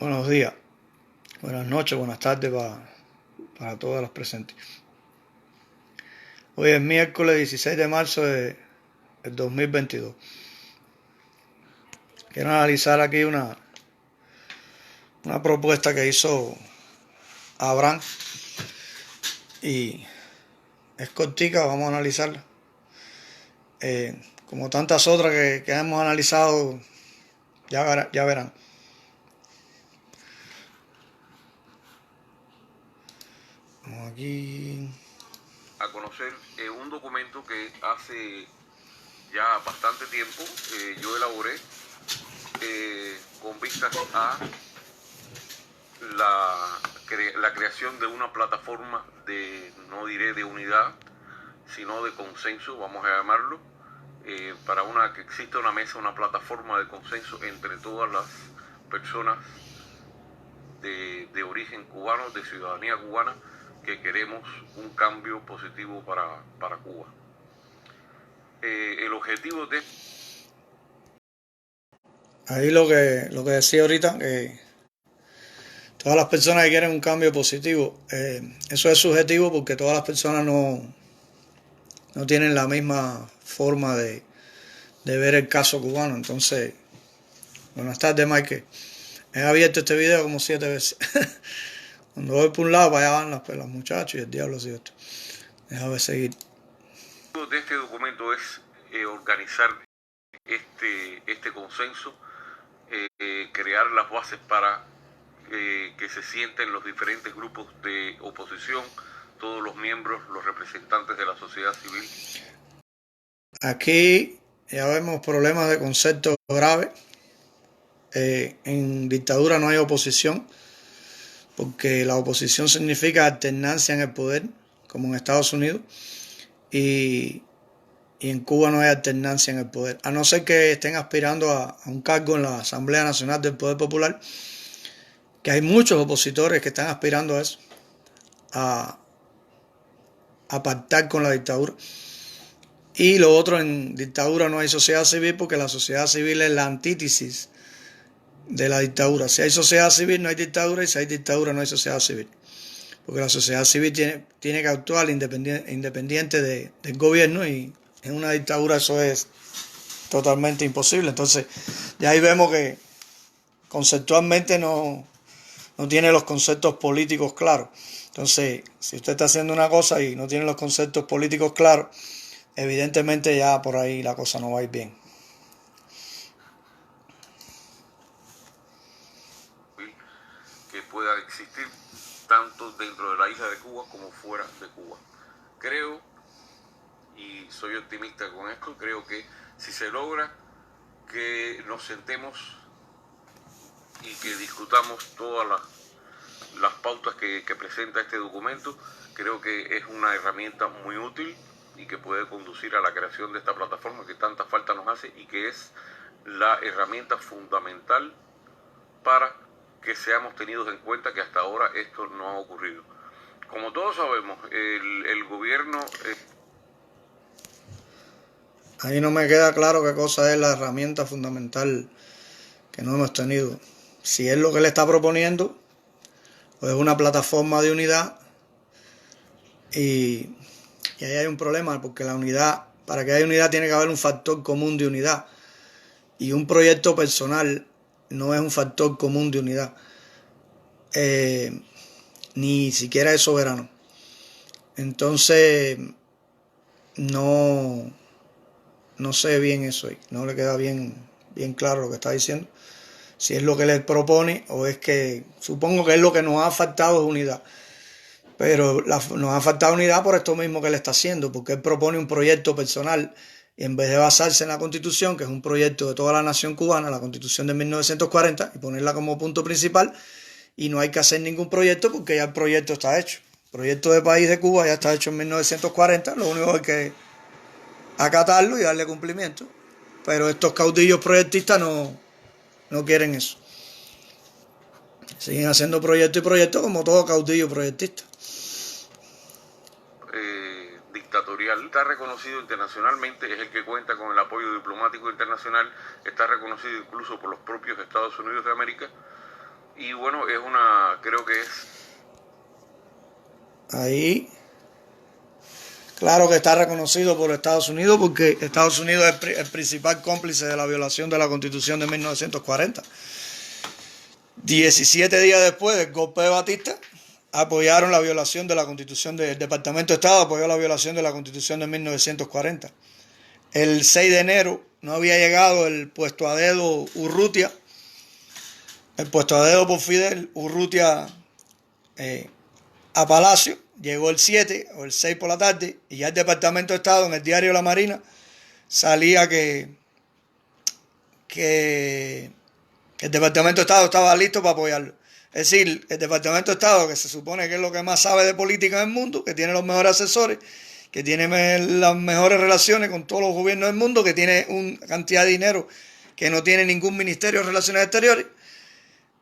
Buenos días, buenas noches, buenas tardes para todas las presentes. Hoy es miércoles 16 de marzo del 2022. Quiero analizar aquí una propuesta que hizo Abraham y es cortica, vamos a analizarla. Como tantas otras que hemos analizado, ya verán. Vamos aquí. A conocer un documento que hace ya bastante tiempo yo elaboré con vistas a la creación de una plataforma no diré de unidad, sino de consenso, vamos a llamarlo, para que exista una mesa, una plataforma de consenso entre todas las personas de origen cubano, de ciudadanía cubana, que queremos un cambio positivo para Cuba. El objetivo de... Ahí lo que decía ahorita, que todas las personas que quieren un cambio positivo, eso es subjetivo porque todas las personas no tienen la misma forma de ver el caso cubano. Entonces, buenas tardes, Mike. He abierto este video como 7 veces. Cuando voy por un lado, para allá van los muchachos y el diablo así esto. Déjame seguir. El objetivo de este documento es organizar este consenso, crear las bases para que se sienten los diferentes grupos de oposición, todos los miembros, los representantes de la sociedad civil. Aquí ya vemos problemas de concepto graves. En dictadura no hay oposición, porque la oposición significa alternancia en el poder, como en Estados Unidos, y en Cuba no hay alternancia en el poder, a no ser que estén aspirando a un cargo en la Asamblea Nacional del Poder Popular, que hay muchos opositores que están aspirando a eso, a pactar con la dictadura. Y lo otro, en dictadura no hay sociedad civil, porque la sociedad civil es la antítesis de la dictadura. Si hay sociedad civil no hay dictadura, y si hay dictadura no hay sociedad civil, porque la sociedad civil tiene que actuar independiente del gobierno, y en una dictadura eso es totalmente imposible. Entonces ya ahí vemos que conceptualmente no tiene los conceptos políticos claros. Entonces, si usted está haciendo una cosa y no tiene los conceptos políticos claros, evidentemente ya por ahí la cosa no va a ir bien. Que pueda existir tanto dentro de la isla de Cuba como fuera de Cuba. Creo, y soy optimista con esto, creo que si se logra que nos sentemos y que discutamos todas las pautas que presenta este documento, creo que es una herramienta muy útil y que puede conducir a la creación de esta plataforma que tanta falta nos hace, y que es la herramienta fundamental para que seamos tenidos en cuenta que hasta ahora esto no ha ocurrido. Como todos sabemos, el gobierno... Ahí no me queda claro qué cosa es la herramienta fundamental que no hemos tenido. Si es lo que le está proponiendo, o es una plataforma de unidad, y ahí hay un problema, porque la unidad, para que haya unidad tiene que haber un factor común de unidad, y un proyecto personal no es un factor común de unidad, ni siquiera es soberano. Entonces no sé bien eso ahí, no le queda bien claro lo que está diciendo, si es lo que le propone o es que, supongo que es lo que nos ha faltado, es unidad. Pero nos ha faltado unidad por esto mismo que él está haciendo, porque él propone un proyecto personal, y en vez de basarse en la Constitución, que es un proyecto de toda la nación cubana, la Constitución de 1940, y ponerla como punto principal, y no hay que hacer ningún proyecto porque ya el proyecto está hecho. El proyecto de país de Cuba ya está hecho en 1940, lo único es que acatarlo y darle cumplimiento. Pero estos caudillos proyectistas no quieren eso. Siguen haciendo proyecto y proyecto como todo caudillo proyectista. Dictatorial. Está reconocido internacionalmente, es el que cuenta con el apoyo diplomático internacional, está reconocido incluso por los propios Estados Unidos de América, Y bueno, creo que es... Ahí, claro que está reconocido por Estados Unidos, porque Estados Unidos es el principal cómplice de la violación de la Constitución de 1940. 17 días después del golpe de Batista, apoyaron la violación de la Constitución del Departamento de Estado, apoyó la violación de la Constitución de 1940. El 6 de enero no había llegado el puesto a dedo Urrutia, el puesto a dedo por Fidel, Urrutia a Palacio. Llegó el 7 o el 6 por la tarde y ya el Departamento de Estado, en el diario La Marina, salía que el Departamento de Estado estaba listo para apoyarlo. Es decir, el Departamento de Estado, que se supone que es lo que más sabe de política en el mundo, que tiene los mejores asesores, que tiene las mejores relaciones con todos los gobiernos del mundo, que tiene una cantidad de dinero que no tiene ningún Ministerio de Relaciones Exteriores,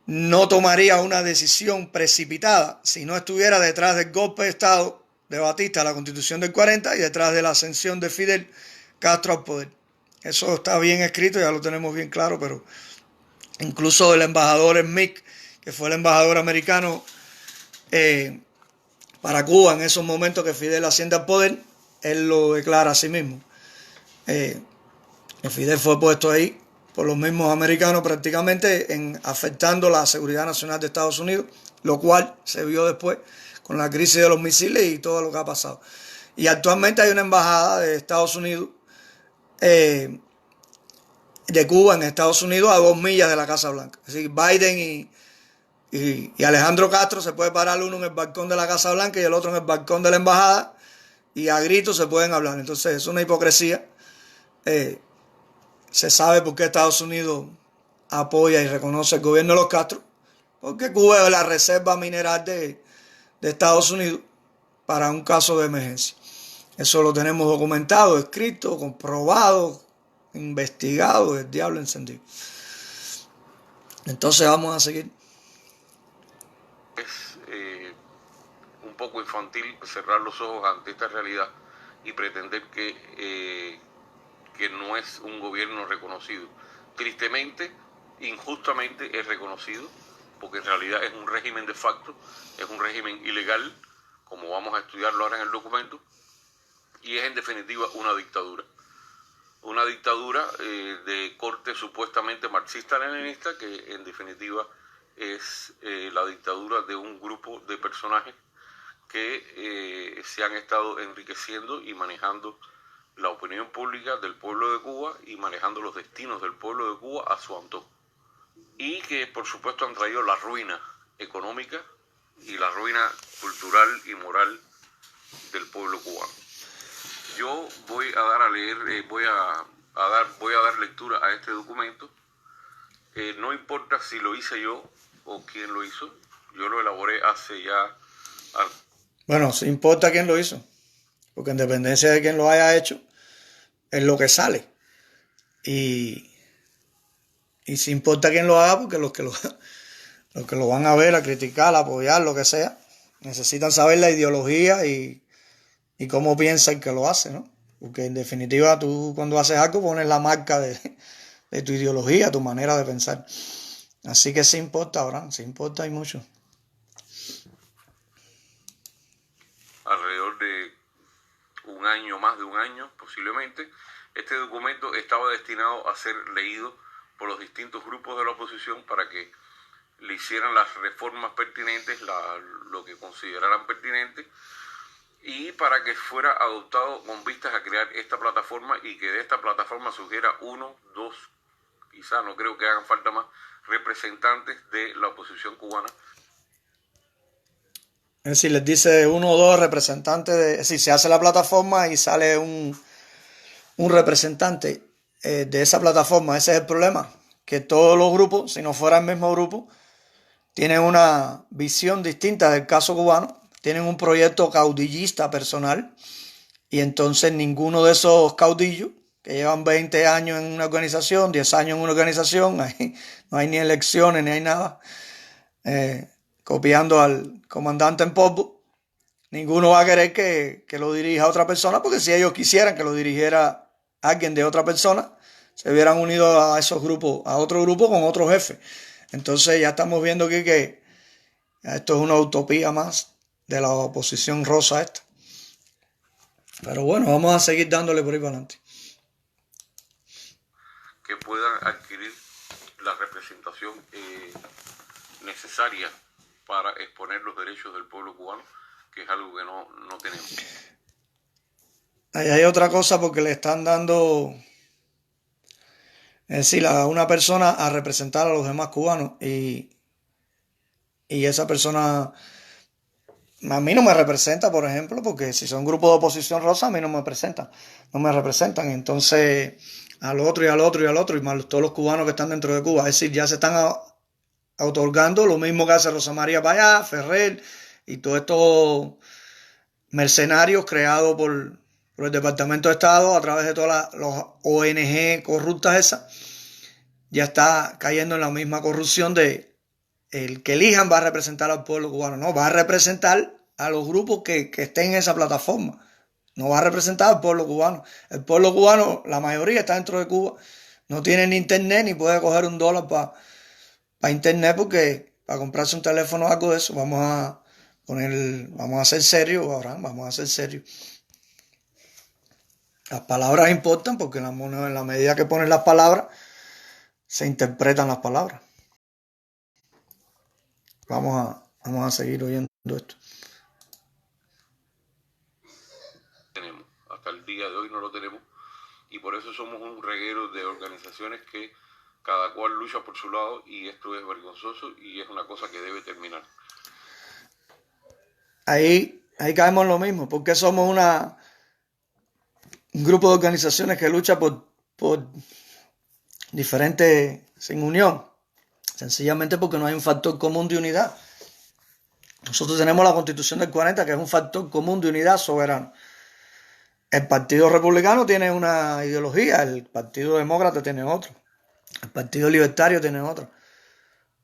no tomaría una decisión precipitada si no estuviera detrás del golpe de Estado de Batista, la Constitución del 40, y detrás de la ascensión de Fidel Castro al poder. Eso está bien escrito, ya lo tenemos bien claro, pero incluso el embajador Smith, que fue el embajador americano para Cuba en esos momentos que Fidel asciende al poder, él lo declara a sí mismo. Que Fidel fue puesto ahí por los mismos americanos prácticamente afectando la seguridad nacional de Estados Unidos, lo cual se vio después con la crisis de los misiles y todo lo que ha pasado. Y actualmente hay una embajada de Estados Unidos, de Cuba en Estados Unidos, a 2 millas de la Casa Blanca. Es decir, Biden y Alejandro Castro se puede parar uno en el balcón de la Casa Blanca y el otro en el balcón de la embajada y a gritos se pueden hablar. Entonces es una hipocresía. Se sabe por qué Estados Unidos apoya y reconoce el gobierno de los Castro, porque Cuba es la reserva mineral de Estados Unidos para un caso de emergencia. Eso lo tenemos documentado, escrito, comprobado, investigado, el diablo encendido. Entonces vamos a seguir. Es un poco infantil cerrar los ojos ante esta realidad y pretender que no es un gobierno reconocido. Tristemente, injustamente es reconocido, porque en realidad es un régimen de facto, es un régimen ilegal, como vamos a estudiarlo ahora en el documento, y es en definitiva una dictadura. Una dictadura de corte supuestamente marxista-leninista, que en definitiva es la dictadura de un grupo de personajes que se han estado enriqueciendo y manejando la opinión pública del pueblo de Cuba y manejando los destinos del pueblo de Cuba a su antojo. Y que por supuesto han traído la ruina económica y la ruina cultural y moral del pueblo cubano. Yo voy a dar a leer, voy a dar lectura a este documento. No importa si lo hice yo o quién lo hizo, yo lo elaboré hace ya... Bueno, sí importa quién lo hizo, porque en dependencia de quién lo haya hecho, es lo que sale. Y sí importa quién lo haga, porque los que lo van a ver, a criticar, a apoyar, lo que sea, necesitan saber la ideología y cómo piensa el que lo hace, ¿no? Porque en definitiva tú cuando haces algo pones la marca de tu ideología, tu manera de pensar. Así que sí importa, Abraham, sí importa y mucho. Alrededor de un año, más de un año posiblemente, este documento estaba destinado a ser leído por los distintos grupos de la oposición para que le hicieran las reformas pertinentes, lo que consideraran pertinente, y para que fuera adoptado con vistas a crear esta plataforma y que de esta plataforma surgiera 1, 2, quizá no creo que hagan falta más, representantes de la oposición cubana. Es decir, les dice 1 o 2 representantes, es decir, se hace la plataforma y sale un representante de esa plataforma. Ese es el problema, que todos los grupos, si no fuera el mismo grupo, tienen una visión distinta del caso cubano, tienen un proyecto caudillista personal, y entonces ninguno de esos caudillos que llevan 20 años en una organización, 10 años en una organización, no hay ni elecciones ni hay nada, copiando al comandante en polvo, ninguno va a querer que lo dirija otra persona, porque si ellos quisieran que lo dirigiera alguien de otra persona, se hubieran unido a esos grupos, a otro grupo con otro jefe. Entonces ya estamos viendo aquí que esto es una utopía más de la oposición rosa esta. Pero bueno, vamos a seguir dándole por ahí para adelante. Que puedan adquirir la representación necesaria para exponer los derechos del pueblo cubano, que es algo que no tenemos. Ahí hay otra cosa porque le están dando, es decir, a una persona a representar a los demás cubanos y esa persona a mí no me representa, por ejemplo, porque si son grupos de oposición rosa, a mí no me representan. Entonces, al otro y al otro y al otro, y más todos los cubanos que están dentro de Cuba, es decir, ya se están otorgando lo mismo que hace Rosa María Payá, Ferrer y todos estos mercenarios creados por el Departamento de Estado a través de todas las ONG corruptas esas, ya está cayendo en la misma corrupción de el que elijan va a representar al pueblo cubano, no, va a representar a los grupos que estén en esa plataforma, no va a representar al pueblo cubano. El pueblo cubano, la mayoría está dentro de Cuba, no tiene ni internet ni puede coger $1 para internet porque para comprarse un teléfono o algo de eso, vamos a ser serios, Abraham, vamos a ser serios. Las palabras importan porque en la medida que ponen las palabras, se interpretan las palabras. Vamos a seguir oyendo esto. Tenemos, hasta el día de hoy no lo tenemos, y por eso somos un reguero de organizaciones que cada cual lucha por su lado, y esto es vergonzoso y es una cosa que debe terminar. Ahí caemos en lo mismo, porque somos un grupo de organizaciones que lucha por diferentes, sin unión, sencillamente porque no hay un factor común de unidad. Nosotros tenemos la Constitución del 40, que es un factor común de unidad soberano. El Partido Republicano tiene una ideología, el Partido Demócrata tiene otra, el Partido Libertario tiene otra,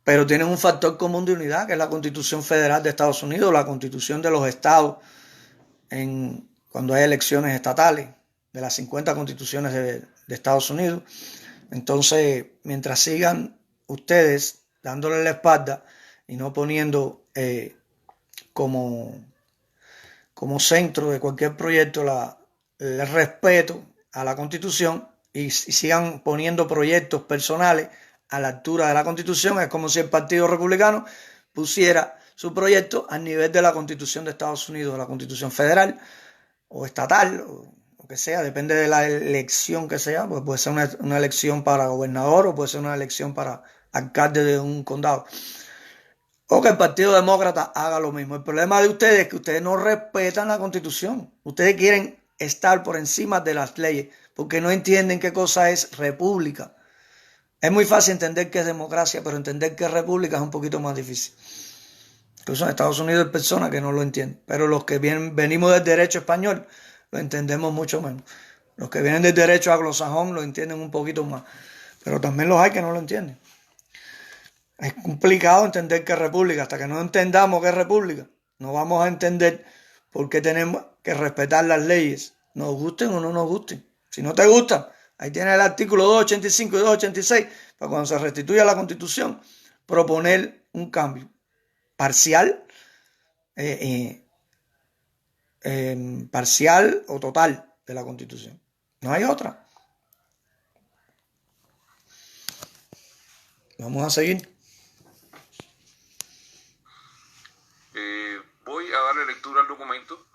pero tienen un factor común de unidad, que es la Constitución Federal de Estados Unidos, la Constitución de los estados cuando hay elecciones estatales, de las 50 constituciones de Estados Unidos. Entonces, mientras sigan ustedes dándole la espalda y no poniendo como centro de cualquier proyecto el respeto a la Constitución y sigan poniendo proyectos personales a la altura de la Constitución, es como si el Partido Republicano pusiera su proyecto al nivel de la Constitución de Estados Unidos, de la Constitución federal o estatal, o que sea, depende de la elección que sea, pues puede ser una elección para gobernador o puede ser una elección para alcalde de un condado. O que el Partido Demócrata haga lo mismo. El problema de ustedes es que ustedes no respetan la Constitución. Ustedes quieren estar por encima de las leyes porque no entienden qué cosa es república. Es muy fácil entender qué es democracia, pero entender qué es república es un poquito más difícil. Incluso en Estados Unidos hay personas que no lo entienden, pero los que venimos del derecho español lo entendemos mucho menos. Los que vienen del derecho anglosajón lo entienden un poquito más, pero también los hay que no lo entienden. Es complicado entender qué es república. Hasta que no entendamos qué es república, no vamos a entender por qué tenemos que respetar las leyes, nos gusten o no nos gusten. Si no te gustan, ahí tienes el artículo 285 y 286 para cuando se restituya la Constitución proponer un cambio parcial, parcial o total de la Constitución. No hay otra. Vamos a seguir. Voy a darle lectura al documento.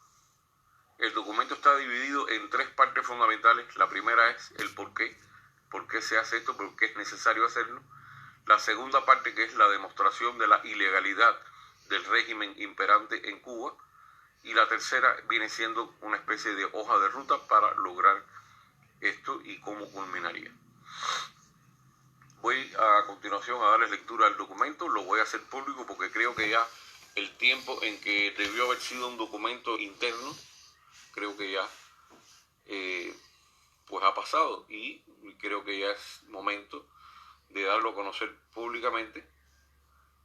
El documento está dividido en 3 partes fundamentales. La primera es el por qué se hace esto, por qué es necesario hacerlo. La segunda parte, que es la demostración de la ilegalidad del régimen imperante en Cuba. Y la tercera viene siendo una especie de hoja de ruta para lograr esto y cómo culminaría. Voy a continuación a darles lectura al documento. Lo voy a hacer público porque creo que ya el tiempo en que debió haber sido un documento interno, creo que ya pues ha pasado, y creo que ya es momento de darlo a conocer públicamente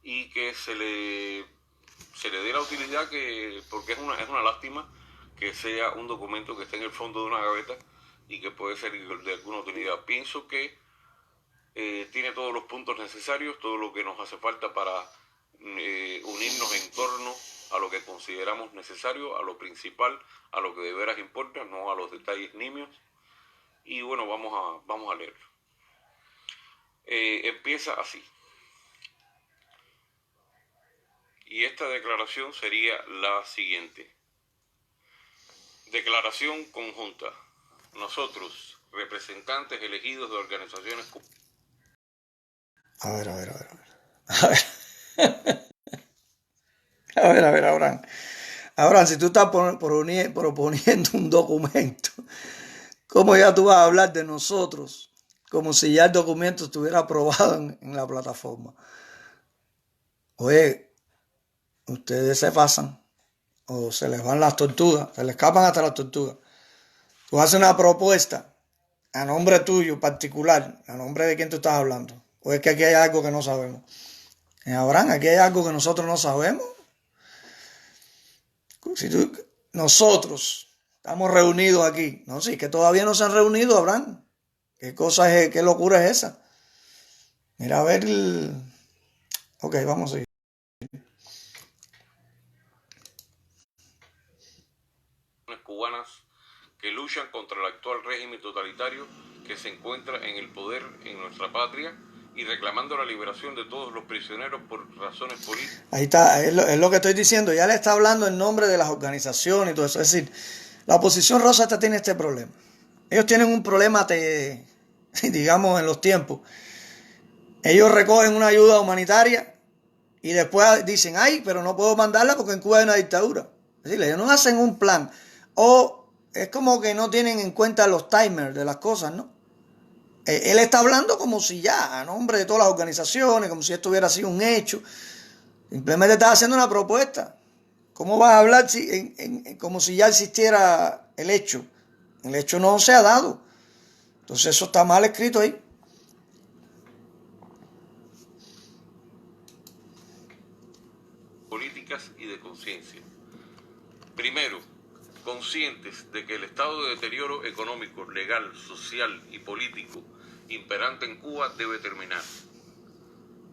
y que se le dé la utilidad porque es una lástima que sea un documento que esté en el fondo de una gaveta y que puede ser de alguna utilidad. Pienso que tiene todos los puntos necesarios, todo lo que nos hace falta para unirnos en torno a lo que consideramos necesario, a lo principal, a lo que de veras importa, no a los detalles nimios. Y bueno, vamos a leerlo. Empieza así. Y esta declaración sería la siguiente. Declaración conjunta. Nosotros, representantes elegidos de organizaciones... A ver. Abraham. Abraham, si tú estás proponiendo un documento, ¿cómo ya tú vas a hablar de nosotros? Como si ya el documento estuviera aprobado en la plataforma. Oye, ustedes se pasan o se les van las tortugas, se les escapan hasta las tortugas. Tú haces una propuesta a nombre tuyo particular, a nombre de quién tú estás hablando. O es que aquí hay algo que no sabemos. Abraham, aquí hay algo que nosotros no sabemos. Nosotros estamos reunidos aquí. No, sí, que todavía no se han reunido, Abraham. ¿Qué locura es esa? Mira, a ver. Ok, vamos a seguir. Cubanas que luchan contra el actual régimen totalitario que se encuentra en el poder en nuestra patria y reclamando la liberación de todos los prisioneros por razones políticas. Ahí está, es lo que estoy diciendo. Ya le está hablando en nombre de las organizaciones y todo eso. Es decir, la oposición Rosetta tiene este problema. Ellos tienen un problema, digamos, en los tiempos. Ellos recogen una ayuda humanitaria y después dicen, ay, pero no puedo mandarla porque en Cuba hay una dictadura. Es decir, ellos no hacen un plan. O es como que no tienen en cuenta los timers de las cosas, ¿no? Él está hablando como si ya, a nombre de todas las organizaciones, como si esto hubiera sido un hecho. Simplemente está haciendo una propuesta. ¿Cómo vas a hablar como si ya existiera el hecho? El hecho no se ha dado. Entonces eso está mal escrito ahí. Políticas y de conciencia. Primero, conscientes de que el estado de deterioro económico, legal, social y político imperante en Cuba debe terminar.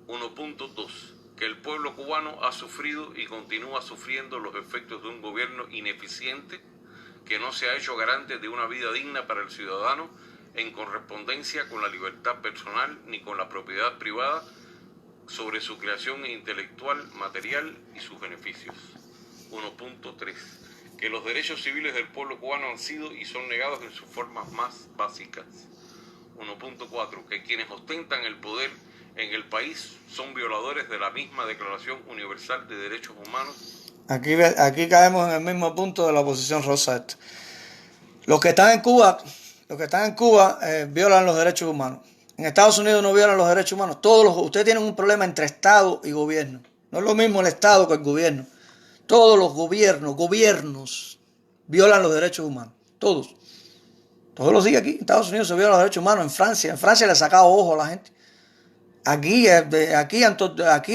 1.2. Que el pueblo cubano ha sufrido y continúa sufriendo los efectos de un gobierno ineficiente que no se ha hecho garante de una vida digna para el ciudadano en correspondencia con la libertad personal ni con la propiedad privada sobre su creación intelectual, material y sus beneficios. 1.3. Que los derechos civiles del pueblo cubano han sido y son negados en sus formas más básicas. 1.4. Que quienes ostentan el poder en el país son violadores de la misma Declaración Universal de Derechos Humanos. Aquí caemos en el mismo punto de la oposición Rosetta. Los que están en Cuba violan los derechos humanos. En Estados Unidos no violan los derechos humanos. Ustedes tienen un problema entre Estado y gobierno. No es lo mismo el Estado que el gobierno. Todos los gobiernos violan los derechos humanos. Todos los días aquí en Estados Unidos se violan los derechos humanos. En Francia le ha sacado ojo a la gente. Aquí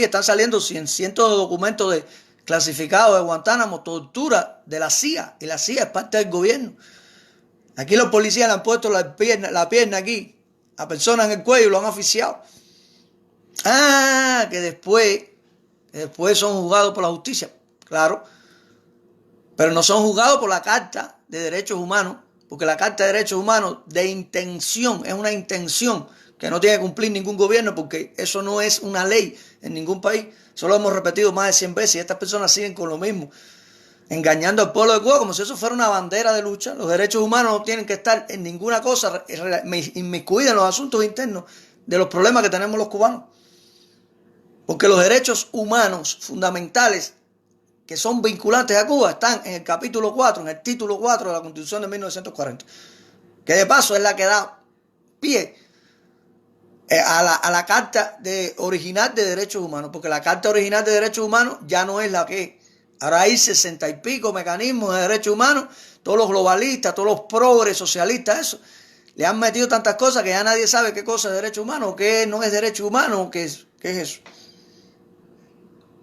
están saliendo cientos de documentos clasificados de Guantánamo, tortura de la CIA, y la CIA es parte del gobierno. Aquí los policías le han puesto la pierna aquí a personas en el cuello y lo han asfixiado. Que después son juzgados por la justicia, claro, pero no son juzgados por la Carta de Derechos Humanos, porque la Carta de Derechos Humanos de intención es una intención que no tiene que cumplir ningún gobierno, porque eso no es una ley en ningún país. Eso lo hemos repetido más de 100 veces y estas personas siguen con lo mismo, engañando al pueblo de Cuba como si eso fuera una bandera de lucha. Los derechos humanos no tienen que estar en ninguna cosa inmiscuida en los asuntos internos de los problemas que tenemos los cubanos, porque los derechos humanos fundamentales que son vinculantes a Cuba están en el capítulo 4, en el título 4 de la Constitución de 1940, que de paso es la que da pie a la Carta original de Derechos Humanos, porque la Carta original de Derechos Humanos ya no es la que es. Ahora hay 60 y pico mecanismos de derechos humanos, todos los globalistas, todos los progres socialistas, eso, le han metido tantas cosas que ya nadie sabe qué cosa es derecho humano, qué no es derecho humano, qué es eso.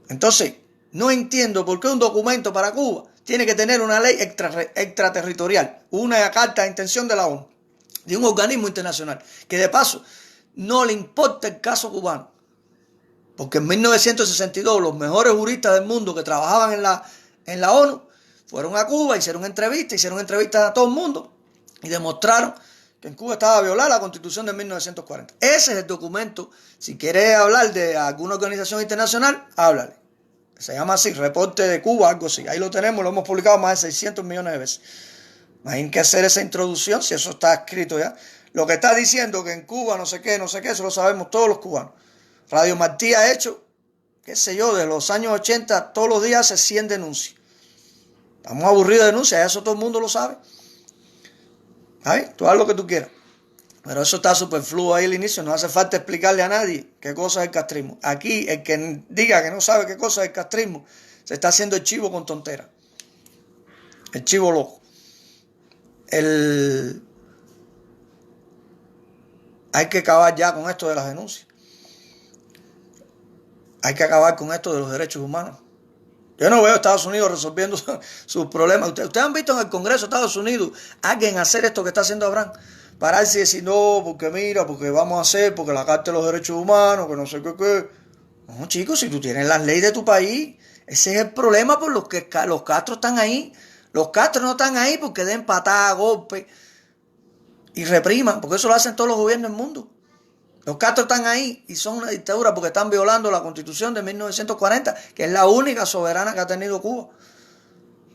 Entonces, no entiendo por qué un documento para Cuba tiene que tener una ley extraterritorial, una carta de intención de la ONU, de un organismo internacional, que de paso no le importa el caso cubano. Porque en 1962 los mejores juristas del mundo que trabajaban en la ONU fueron a Cuba, hicieron entrevistas a todo el mundo y demostraron que en Cuba estaba violada la Constitución de 1940. Ese es el documento. Si quieres hablar de alguna organización internacional, háblale. Se llama así, Reporte de Cuba, algo así. Ahí lo tenemos, lo hemos publicado más de 600 millones de veces. Imagínate que hacer esa introducción si eso está escrito ya. Lo que está diciendo que en Cuba no sé qué, eso lo sabemos todos los cubanos. Radio Martí ha hecho, qué sé yo, de los años 80, todos los días hace 100 denuncias. Estamos aburridos de denuncias, eso todo el mundo lo sabe. ¿Sabes? Tú haz lo que tú quieras. Pero eso está superfluo ahí al inicio, no hace falta explicarle a nadie qué cosa es el castrismo. Aquí, el que diga que no sabe qué cosa es el castrismo, se está haciendo el chivo con tontera. El chivo loco. Hay que acabar ya con esto de las denuncias. Hay que acabar con esto de los derechos humanos. Yo no veo a Estados Unidos resolviendo sus problemas. Ustedes han visto en el Congreso de Estados Unidos a alguien hacer esto que está haciendo Abraham. Pararse y decir, no, porque mira, porque vamos a hacer, porque la Carta de los Derechos Humanos, que no sé qué. No, chicos, si tú tienes las leyes de tu país, ese es el problema por los que los Castro están ahí. Los Castro no están ahí porque den patadas, golpes y repriman, porque eso lo hacen todos los gobiernos del mundo. Los Castro están ahí y son una dictadura porque están violando la Constitución de 1940, que es la única soberana que ha tenido Cuba.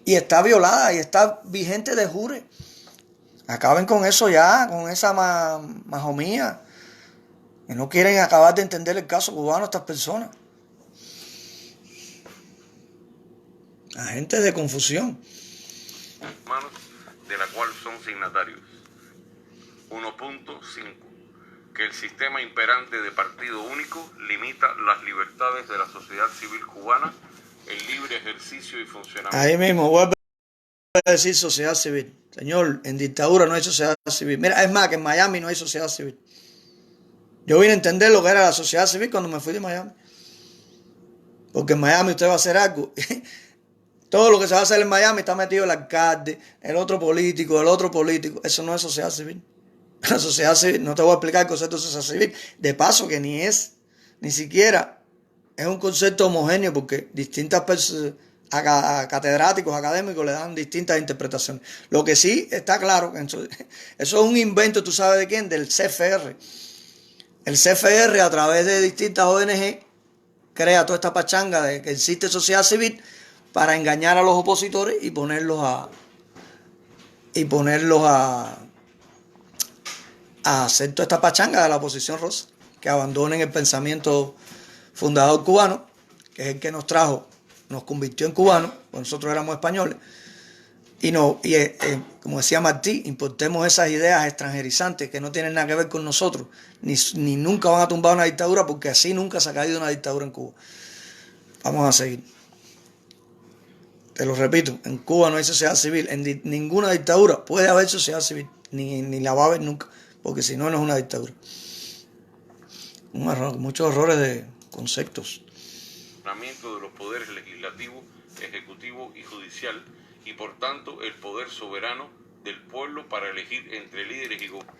Y está violada y está vigente de jure. Acaben con eso ya, con esa majomía. Que no quieren acabar de entender el caso cubano estas personas. Agentes de confusión. Manos, de la cual son signatarios. 1.5. Que el sistema imperante de partido único limita las libertades de la sociedad civil cubana, el libre ejercicio y funcionamiento. Ahí mismo vuelve a decir sociedad civil. Señor, en dictadura no hay sociedad civil. Mira, es más, que en Miami no hay sociedad civil. Yo vine a entender lo que era la sociedad civil cuando me fui de Miami. Porque en Miami usted va a hacer algo. Todo lo que se va a hacer en Miami está metido el alcalde, el otro político. Eso no es sociedad civil. La sociedad civil, no te voy a explicar el concepto de sociedad civil. De paso que ni siquiera es un concepto homogéneo porque distintas personas, a catedráticos, académicos le dan distintas interpretaciones. Lo que sí está claro, eso es un invento, ¿tú sabes de quién? Del CFR. El CFR a través de distintas ONG crea toda esta pachanga de que existe sociedad civil para engañar a los opositores y ponerlos a hacer toda esta pachanga de la oposición rosa, que abandonen el pensamiento fundador cubano, que es el que nos convirtió en cubanos, pues nosotros éramos españoles, y como decía Martí, importemos esas ideas extranjerizantes que no tienen nada que ver con nosotros, ni nunca van a tumbar una dictadura, porque así nunca se ha caído una dictadura en Cuba. Vamos a seguir. Te lo repito, en Cuba no hay sociedad civil, en ninguna dictadura puede haber sociedad civil, ni la va a haber nunca, porque si no, no es una dictadura. Un error, muchos errores de conceptos. De los poderes legislativo, ejecutivo y judicial, y por tanto el poder soberano del pueblo para elegir entre líderes y gobiernos.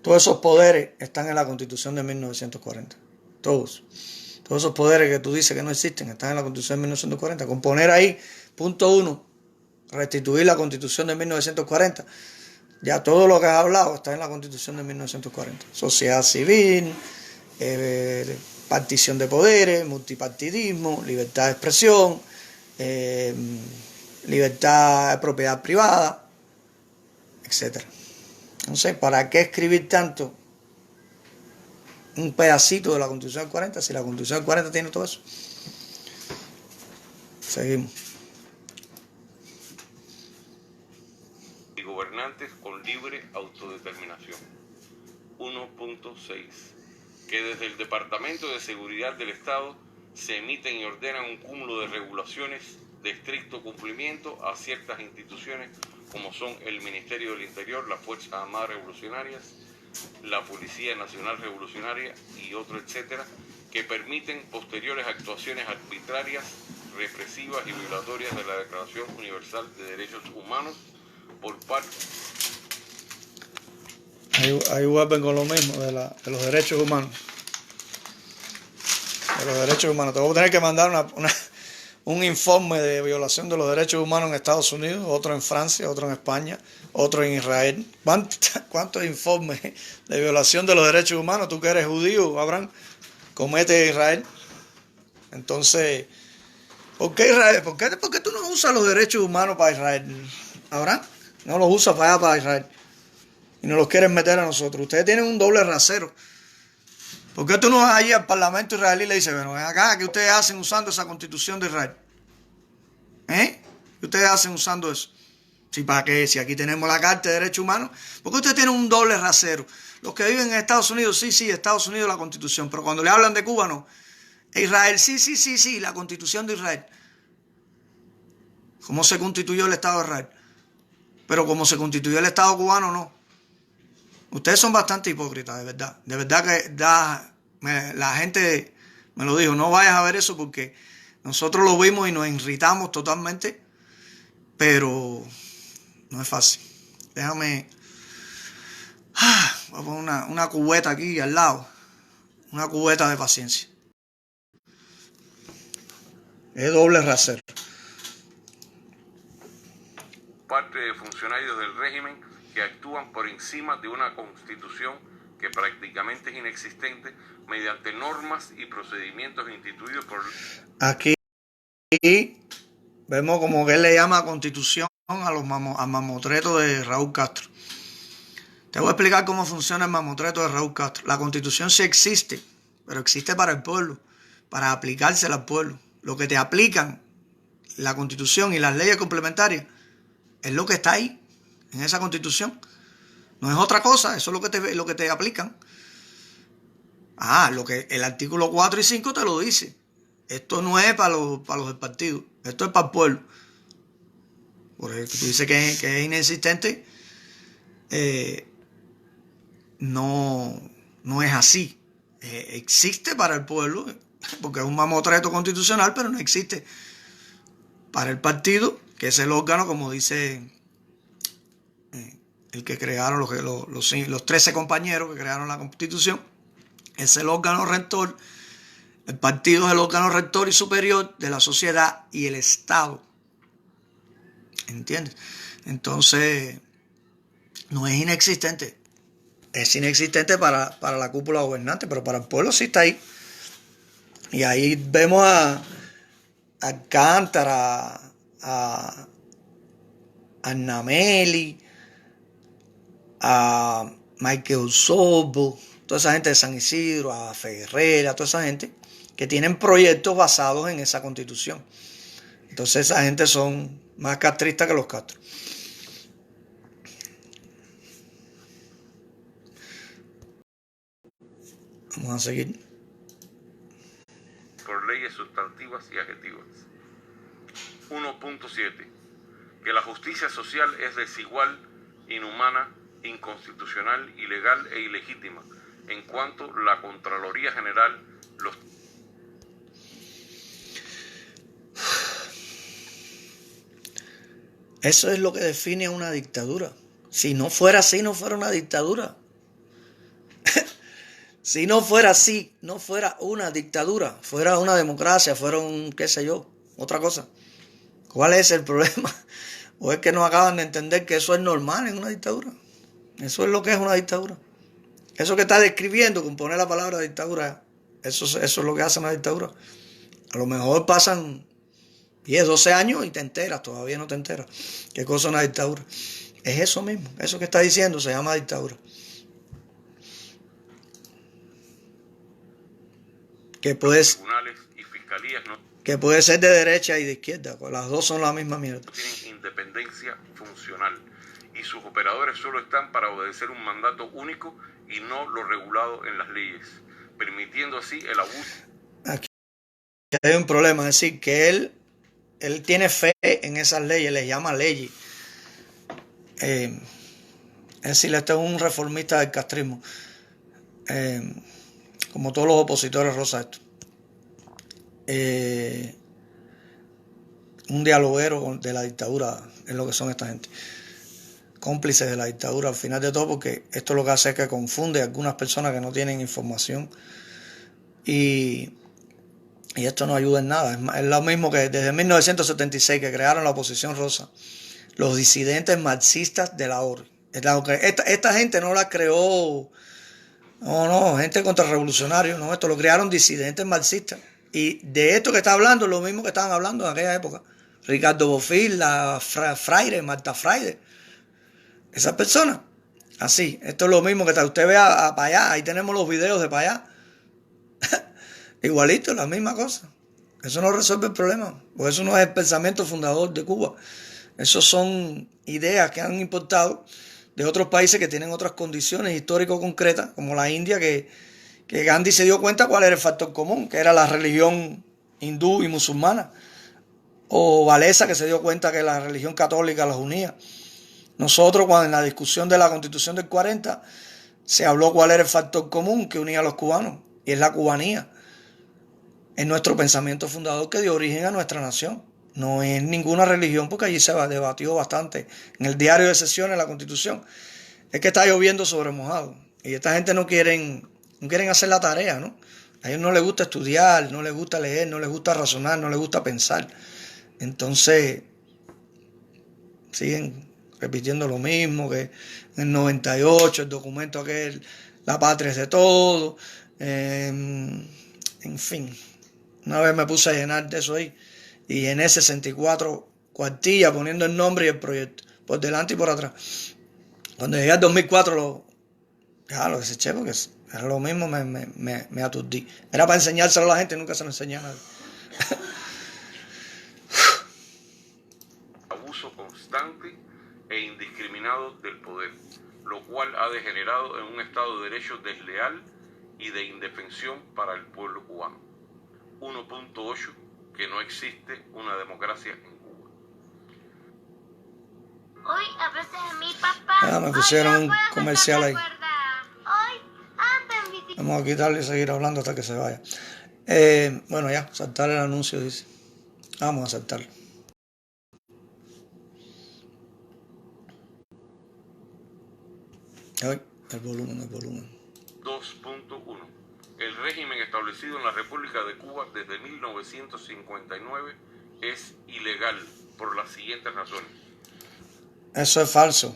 Todos esos poderes están en la Constitución de 1940. Todos esos poderes que tú dices que no existen están en la Constitución de 1940. Con poner ahí, punto 1, restituir la Constitución de 1940. Ya todo lo que has hablado está en la Constitución de 1940. Sociedad civil, partición de poderes, multipartidismo, libertad de expresión, libertad de propiedad privada, etc. Entonces, ¿para qué escribir tanto un pedacito de la Constitución del 40 si la Constitución del 40 tiene todo eso? Seguimos. Y gobernantes con libre autodeterminación. 1.6. Que desde el Departamento de Seguridad del Estado se emiten y ordenan un cúmulo de regulaciones de estricto cumplimiento a ciertas instituciones como son el Ministerio del Interior, las Fuerzas Armadas Revolucionarias, la Policía Nacional Revolucionaria y otros, etcétera, que permiten posteriores actuaciones arbitrarias, represivas y violatorias de la Declaración Universal de Derechos Humanos por parte. Ahí vuelven con lo mismo de los derechos humanos. De los derechos humanos. Te voy a tener que mandar un informe de violación de los derechos humanos en Estados Unidos, otro en Francia, otro en España, otro en Israel. ¿Cuántos informes de violación de los derechos humanos? Tú que eres judío, Abraham, comete Israel. Entonces, ¿por qué Israel? ¿Por qué tú no usas los derechos humanos para Israel, Abraham? No los usas para allá, para Israel. Y nos los quieren meter a nosotros. Ustedes tienen un doble rasero. ¿Por qué tú no vas allí al Parlamento israelí y le dices, bueno, ven acá, ¿qué ustedes hacen usando esa constitución de Israel? ¿Qué ustedes hacen usando eso? Si para qué, si aquí tenemos la Carta de Derechos Humanos, ¿por qué ustedes tienen un doble rasero? Los que viven en Estados Unidos, sí, Estados Unidos la constitución, pero cuando le hablan de Cuba, no. Israel, sí, la constitución de Israel. ¿Cómo se constituyó el Estado de Israel? Pero como se constituyó el Estado cubano, no. Ustedes son bastante hipócritas, de verdad. De verdad que la gente me lo dijo, no vayas a ver eso porque nosotros lo vimos y nos irritamos totalmente, pero no es fácil. Déjame, voy a poner una cubeta aquí al lado, una cubeta de paciencia. Es doble rasero. Parte de funcionarios del régimen que actúan por encima de una constitución que prácticamente es inexistente mediante normas y procedimientos instituidos por... Aquí vemos como que él le llama constitución al mamotreto de Raúl Castro. Te voy a explicar cómo funciona el mamotreto de Raúl Castro. La constitución sí existe, pero existe para el pueblo, para aplicársela al pueblo. Lo que te aplican, la constitución y las leyes complementarias, es lo que está ahí, en esa constitución. No es otra cosa, eso es lo que te aplican. Lo que el artículo 4 y 5 te lo dice. Esto no es para los del partido, esto es para el pueblo. Por eso tú dices que es inexistente. No es así. Existe para el pueblo, porque es un mamotreto constitucional, pero no existe para el partido, que es el órgano, como dice el que crearon los 13 compañeros que crearon la Constitución. Es el órgano rector. El partido es el órgano rector y superior de la sociedad y el Estado. ¿Entiendes? Entonces, no es inexistente. Es inexistente para la cúpula gobernante, pero para el pueblo sí está ahí. Y ahí vemos a Alcántara, a Nameli, a Michael Sorbo, toda esa gente de San Isidro, a Ferrera, toda esa gente que tienen proyectos basados en esa constitución. Entonces esa gente son más castristas que los Castro. Vamos a seguir. Por leyes sustantivas y adjetivas. 1.7. Que la justicia social es desigual, inhumana, inconstitucional, ilegal e ilegítima, en cuanto la Contraloría General los... Eso es lo que define una dictadura. Si no fuera así, no fuera una dictadura. Si no fuera así, no fuera una dictadura, fuera una democracia, fuera un, qué sé yo, otra cosa. ¿Cuál es el problema? ¿O es que no acaban de entender que eso es normal en una dictadura? Eso es lo que es una dictadura. Eso que está describiendo, con poner la palabra dictadura, eso es lo que hace una dictadura. A lo mejor pasan 10, 12 años y te enteras, todavía no te enteras. ¿Qué cosa es una dictadura? Es eso mismo, eso que está diciendo se llama dictadura. Que puede ser de derecha y de izquierda, pues las dos son la misma mierda. Tienen independencia funcional y sus operadores solo están para obedecer un mandato único y no lo regulado en las leyes, permitiendo así el abuso. Aquí hay un problema, es decir, que él tiene fe en esas leyes, les llama leyes. Es decir, este es un reformista del castrismo. Como todos los opositores rosa esto. Un dialoguero de la dictadura es lo que son esta gente. cómplices de la dictadura al final de todo, porque esto lo que hace es que confunde a algunas personas que no tienen información y esto no ayuda en nada. Es lo mismo que desde 1976 que crearon la oposición rosa, los disidentes marxistas de la ORI. Esta gente no la creó, no, gente contrarrevolucionaria, no, esto lo crearon disidentes marxistas. Y de esto que está hablando es lo mismo que estaban hablando en aquella época. Ricardo Bofill, Freire, Marta Freire. Esas personas. Así. Esto es lo mismo que usted vea para allá. Ahí tenemos los videos de para allá. Igualito, la misma cosa. Eso no resuelve el problema. Porque eso no es el pensamiento fundador de Cuba. Eso son ideas que han importado de otros países que tienen otras condiciones históricas concretas, como la India, que Gandhi se dio cuenta cuál era el factor común, que era la religión hindú y musulmana. O Walesa, que se dio cuenta que la religión católica los unía. Nosotros, cuando en la discusión de la Constitución del 40 se habló cuál era el factor común que unía a los cubanos, y es la cubanía. Es nuestro pensamiento fundador que dio origen a nuestra nación. No es ninguna religión, porque allí se debatió bastante. En el diario de sesiones de la Constitución es que está lloviendo sobre mojado. Y esta gente no quieren hacer la tarea, ¿no? A ellos no les gusta estudiar, no les gusta leer, no les gusta razonar, no les gusta pensar. Entonces siguen repitiendo lo mismo, que en el 98 el documento aquel, la patria es de todo. En fin, una vez me puse a llenar de eso ahí y llené 64 cuartillas poniendo el nombre y el proyecto por delante y por atrás. Cuando llegué al 2004 lo deseché porque era lo mismo, me aturdí. Era para enseñárselo a la gente y nunca se lo enseñé a nadie. Abuso constante e indiscriminado del poder, lo cual ha degenerado en un Estado de Derecho desleal y de indefensión para el pueblo cubano. 1.8. Que no existe una democracia en Cuba. Hoy a veces mi papá... Me pusieron un comercial ahí. Hoy, Vamos a quitarle y seguir hablando hasta que se vaya. Bueno, ya, saltar el anuncio, dice. Vamos a saltarlo. Ay, el volumen. 2.1. El régimen establecido en la República de Cuba desde 1959 es ilegal por las siguientes razones. Eso es falso.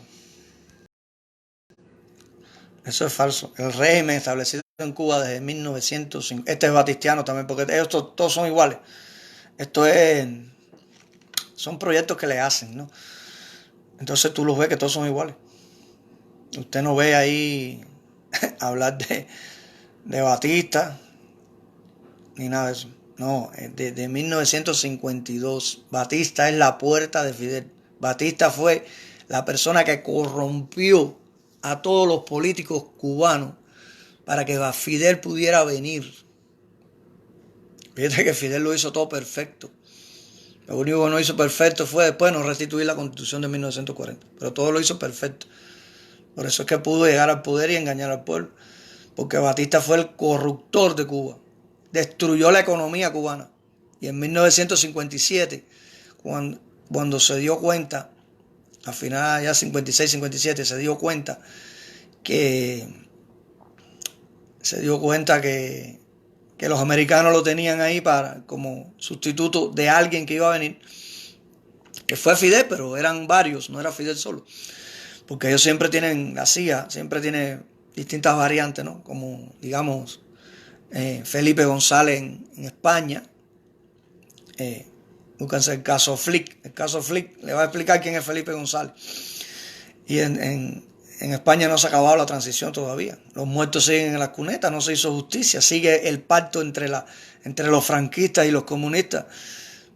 El régimen establecido en Cuba desde 1950. Este es batistiano también, porque ellos todos son iguales. Son proyectos que le hacen, ¿no? Entonces tú los ves que todos son iguales. Usted no ve ahí hablar de Batista ni nada de eso. No, de 1952. Batista es la puerta de Fidel. Batista fue la persona que corrompió a todos los políticos cubanos para que Fidel pudiera venir. Fíjate que Fidel lo hizo todo perfecto. Lo único que no hizo perfecto fue después no restituir la Constitución de 1940. Pero todo lo hizo perfecto. Por eso es que pudo llegar al poder y engañar al pueblo. Porque Batista fue el corruptor de Cuba. Destruyó la economía cubana. Y en 1957, cuando se dio cuenta, al final ya 56-57, se dio cuenta que los americanos lo tenían ahí como sustituto de alguien que iba a venir. Que fue Fidel, pero eran varios, no era Fidel solo. Porque ellos siempre tienen, la CIA siempre tiene distintas variantes, ¿no? Como, digamos, Felipe González en España. Búsquense el caso Flick. El caso Flick le va a explicar quién es Felipe González. Y en España no se ha acabado la transición todavía. Los muertos siguen en las cunetas, no se hizo justicia. Sigue el pacto entre los franquistas y los comunistas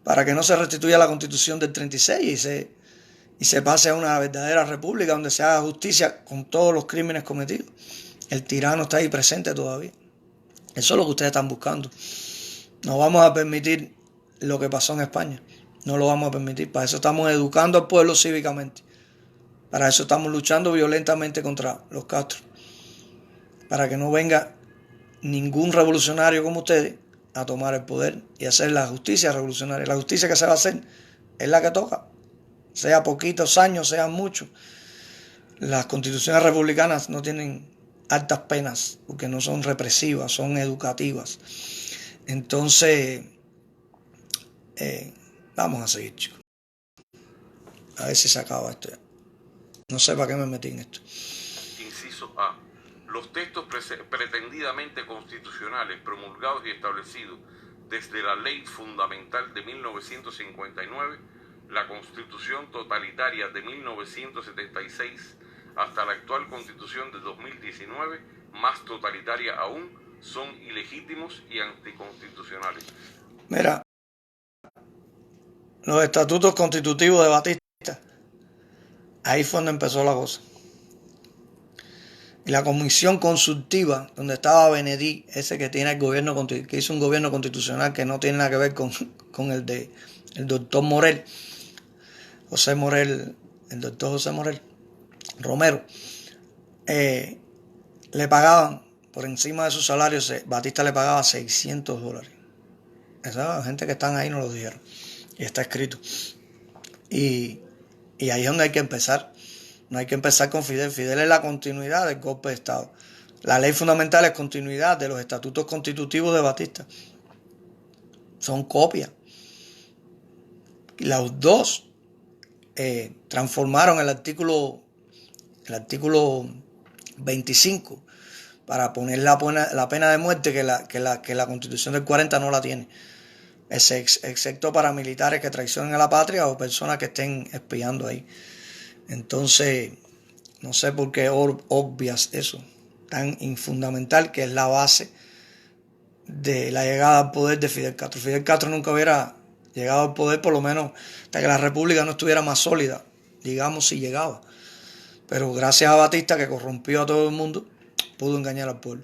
para que no se restituya la Constitución del 36 y se pase a una verdadera república donde se haga justicia con todos los crímenes cometidos. El tirano está ahí presente todavía. Eso es lo que ustedes están buscando. No vamos a permitir lo que pasó en España. No lo vamos a permitir. Para eso estamos educando al pueblo cívicamente. Para eso estamos luchando violentamente contra los Castro. Para que no venga ningún revolucionario como ustedes a tomar el poder y hacer la justicia revolucionaria. La justicia que se va a hacer es la que toca. Sea poquitos años, sean muchos. las constituciones republicanas no tienen altas penas porque no son represivas, son educativas. Entonces, vamos a seguir, chicos. A ver si se acaba esto ya. No sé para qué me metí en esto. Inciso A. Los textos pretendidamente constitucionales promulgados y establecidos desde la Ley Fundamental de 1959, la Constitución Totalitaria de 1976, hasta la actual Constitución de 2019, más totalitaria aún, son ilegítimos y anticonstitucionales. Mira, los estatutos constitutivos de Batista, ahí fue donde empezó la cosa. Y la comisión consultiva, donde estaba Benedí, ese que tiene el gobierno, que hizo un gobierno constitucional que no tiene nada que ver con el de el doctor Morel, José Morel, el doctor José Morel Romero, le pagaban por encima de su salario, Batista le pagaba $600. Esa gente que están ahí nos lo dijeron. Y está escrito. Y ahí es donde hay que empezar. No hay que empezar con Fidel. Fidel es la continuidad del golpe de Estado. La ley fundamental es continuidad de los estatutos constitutivos de Batista. Son copias. Y los dos transformaron el artículo 25 para poner la pena de muerte que la Constitución del 40 no la tiene. Excepto para militares que traicionen a la patria o personas que estén espiando ahí. Entonces, no sé por qué obvias eso, tan infundamental que es la base de la llegada al poder de Fidel Castro. Fidel Castro nunca hubiera llegado al poder, por lo menos hasta que la república no estuviera más sólida, digamos si llegaba. Pero gracias a Batista, que corrompió a todo el mundo, pudo engañar al pueblo.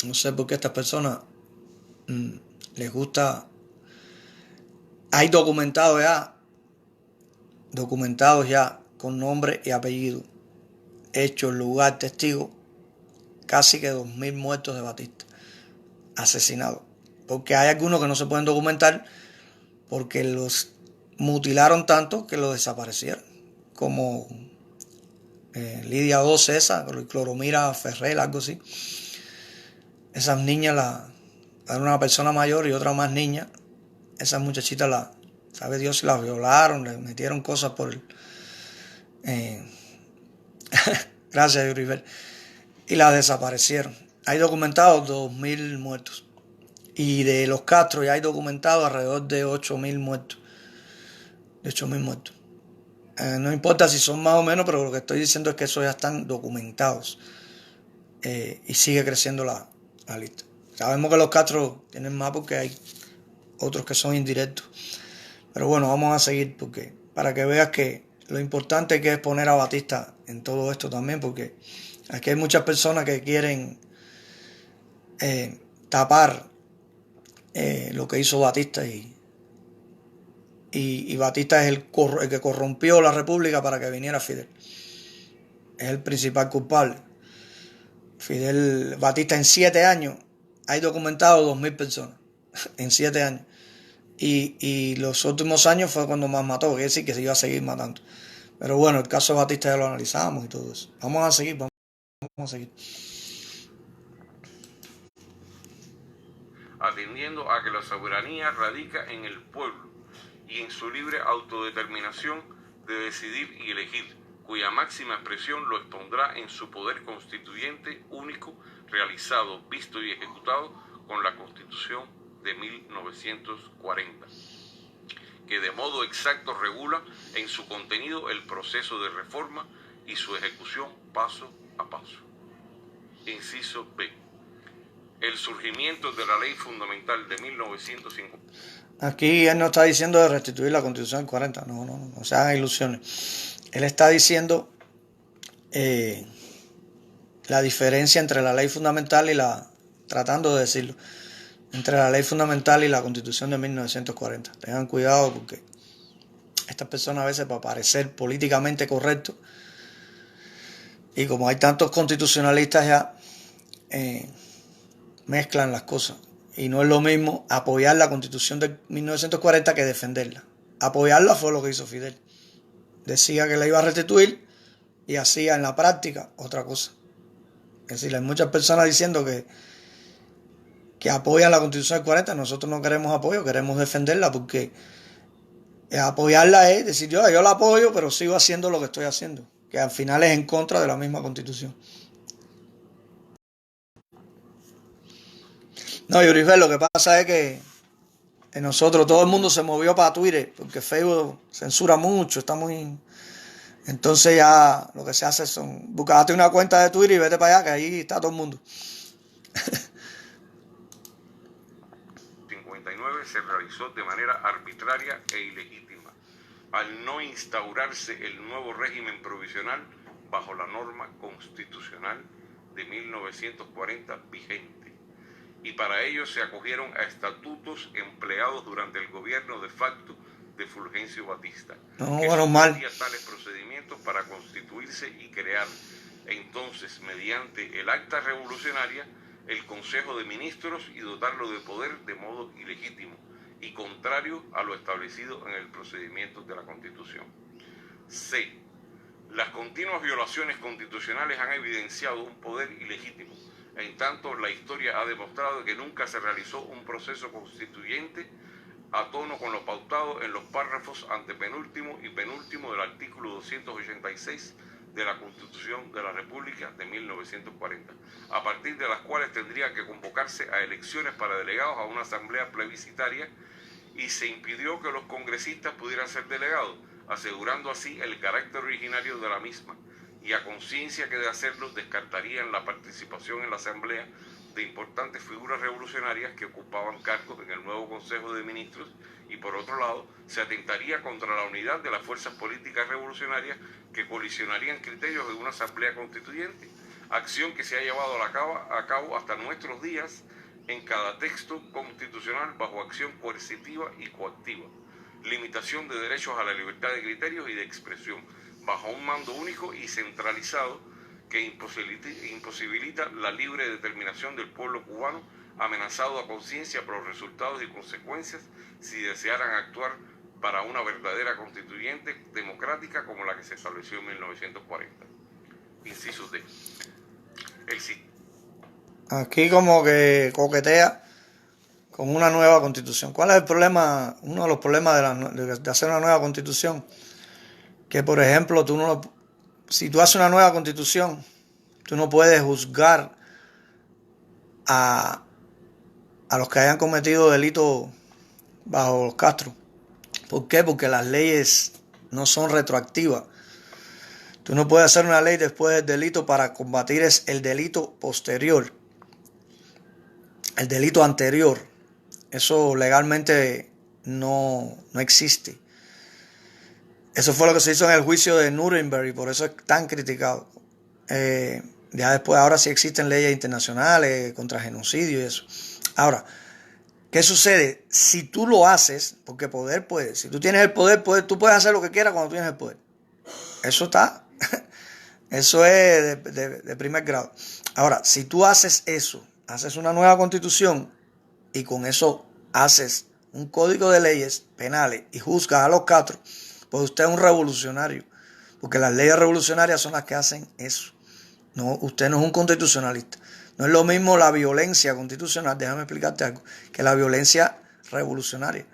No sé por qué a estas personas les gusta. Hay documentados ya con nombre y apellido, hechos, lugar, testigo, casi que 2.000 muertos de Batista, asesinados. Porque hay algunos que no se pueden documentar porque los mutilaron tanto que los desaparecieron, como Lidia II César, Cloromira Ferrer, algo así. Esas niñas, era una persona mayor y otra más niña. Esas muchachitas, sabe Dios si las violaron, le metieron cosas por gracias, Yurivel, y las desaparecieron. Hay documentados 2.000 muertos. Y de los Castro ya hay documentados alrededor de 8.000 muertos. No importa si son más o menos, pero lo que estoy diciendo es que esos ya están documentados. Y sigue creciendo la lista. Sabemos que los Castro tienen más porque hay otros que son indirectos. Pero bueno, vamos a seguir porque para que veas que lo importante que es poner a Batista en todo esto también, porque aquí hay muchas personas que quieren tapar lo que hizo Batista y Batista es el que corrompió la república para que viniera Fidel. Es el principal culpable. Batista en 7 años hay documentado 2.000 personas en 7 años. Y los últimos años fue cuando más mató, quiere decir que se iba a seguir matando. Pero bueno, el caso de Batista ya lo analizamos y todo eso. Vamos a seguir. Atendiendo a que la soberanía radica en el pueblo y en su libre autodeterminación de decidir y elegir, cuya máxima expresión lo expondrá en su poder constituyente único, realizado, visto y ejecutado con la Constitución de 1940, que de modo exacto regula en su contenido el proceso de reforma y su ejecución paso a paso. Inciso B. El surgimiento de la Ley Fundamental de 1950. Aquí él no está diciendo de restituir la Constitución del 40, no se hagan ilusiones. Él está diciendo la diferencia entre la Ley Fundamental y tratando de decirlo, entre la Ley Fundamental y la Constitución de 1940. Tengan cuidado porque estas personas a veces, para parecer políticamente correctos, y como hay tantos constitucionalistas ya, mezclan las cosas. Y no es lo mismo apoyar la Constitución de 1940 que defenderla. Apoyarla fue lo que hizo Fidel. decía que la iba a restituir y hacía en la práctica otra cosa. Es decir, hay muchas personas diciendo que apoyan la Constitución del 40. Nosotros no queremos apoyo, queremos defenderla, porque apoyarla es decir, yo la apoyo, pero sigo haciendo lo que estoy haciendo, que al final es en contra de la misma Constitución. No, Yurifel, lo que pasa es que nosotros, todo el mundo se movió para Twitter, porque Facebook censura mucho, está muy... Entonces ya lo que se hace son, buscate una cuenta de Twitter y vete para allá, que ahí está todo el mundo. 59 se realizó de manera arbitraria e ilegítima, al no instaurarse el nuevo régimen provisional bajo la norma constitucional de 1940 vigente, y para ello se acogieron a estatutos empleados durante el gobierno de facto de Fulgencio Batista, que suspendía tales procedimientos para constituirse y crear entonces, mediante el acta revolucionaria, el Consejo de Ministros y dotarlo de poder de modo ilegítimo y contrario a lo establecido en el procedimiento de la Constitución. C. Las continuas violaciones constitucionales han evidenciado un poder ilegítimo. En tanto, la historia ha demostrado que nunca se realizó un proceso constituyente a tono con lo pautado en los párrafos antepenúltimo y penúltimo del artículo 286 de la Constitución de la República de 1940, a partir de las cuales tendría que convocarse a elecciones para delegados a una asamblea plebiscitaria, y se impidió que los congresistas pudieran ser delegados, asegurando así el carácter originario de la misma, y a conciencia que de hacerlo descartarían la participación en la asamblea de importantes figuras revolucionarias que ocupaban cargos en el nuevo Consejo de Ministros, y por otro lado se atentaría contra la unidad de las fuerzas políticas revolucionarias que colisionarían criterios de una asamblea constituyente, acción que se ha llevado a cabo hasta nuestros días en cada texto constitucional bajo acción coercitiva y coactiva, limitación de derechos a la libertad de criterios y de expresión, bajo un mando único y centralizado que imposibilita la libre determinación del pueblo cubano, amenazado a conciencia por los resultados y consecuencias si desearan actuar para una verdadera constituyente democrática como la que se estableció en 1940. Inciso D. Aquí como que coquetea con una nueva constitución. ¿Cuál es el problema? Uno de los problemas de hacer una nueva constitución, que por ejemplo si tú haces una nueva constitución, tú no puedes juzgar a los que hayan cometido delitos bajo los Castro. ¿Por qué? Porque las leyes no son retroactivas. Tú no puedes hacer una ley después del delito para combatir el delito posterior, el delito anterior. Eso legalmente no existe. Eso fue lo que se hizo en el juicio de Nuremberg y por eso es tan criticado. Ya después, ahora sí existen leyes internacionales contra genocidio y eso. Ahora, ¿qué sucede? Si tú lo haces, porque poder puedes, si tú tienes el poder, tú puedes hacer lo que quieras cuando tienes el poder. Eso está, eso es de primer grado. Ahora, si tú haces eso, haces una nueva constitución y con eso haces un código de leyes penales y juzgas a los Castro, pues usted es un revolucionario, porque las leyes revolucionarias son las que hacen eso. No, usted no es un constitucionalista. No es lo mismo la violencia constitucional, déjame explicarte algo, que la violencia revolucionaria.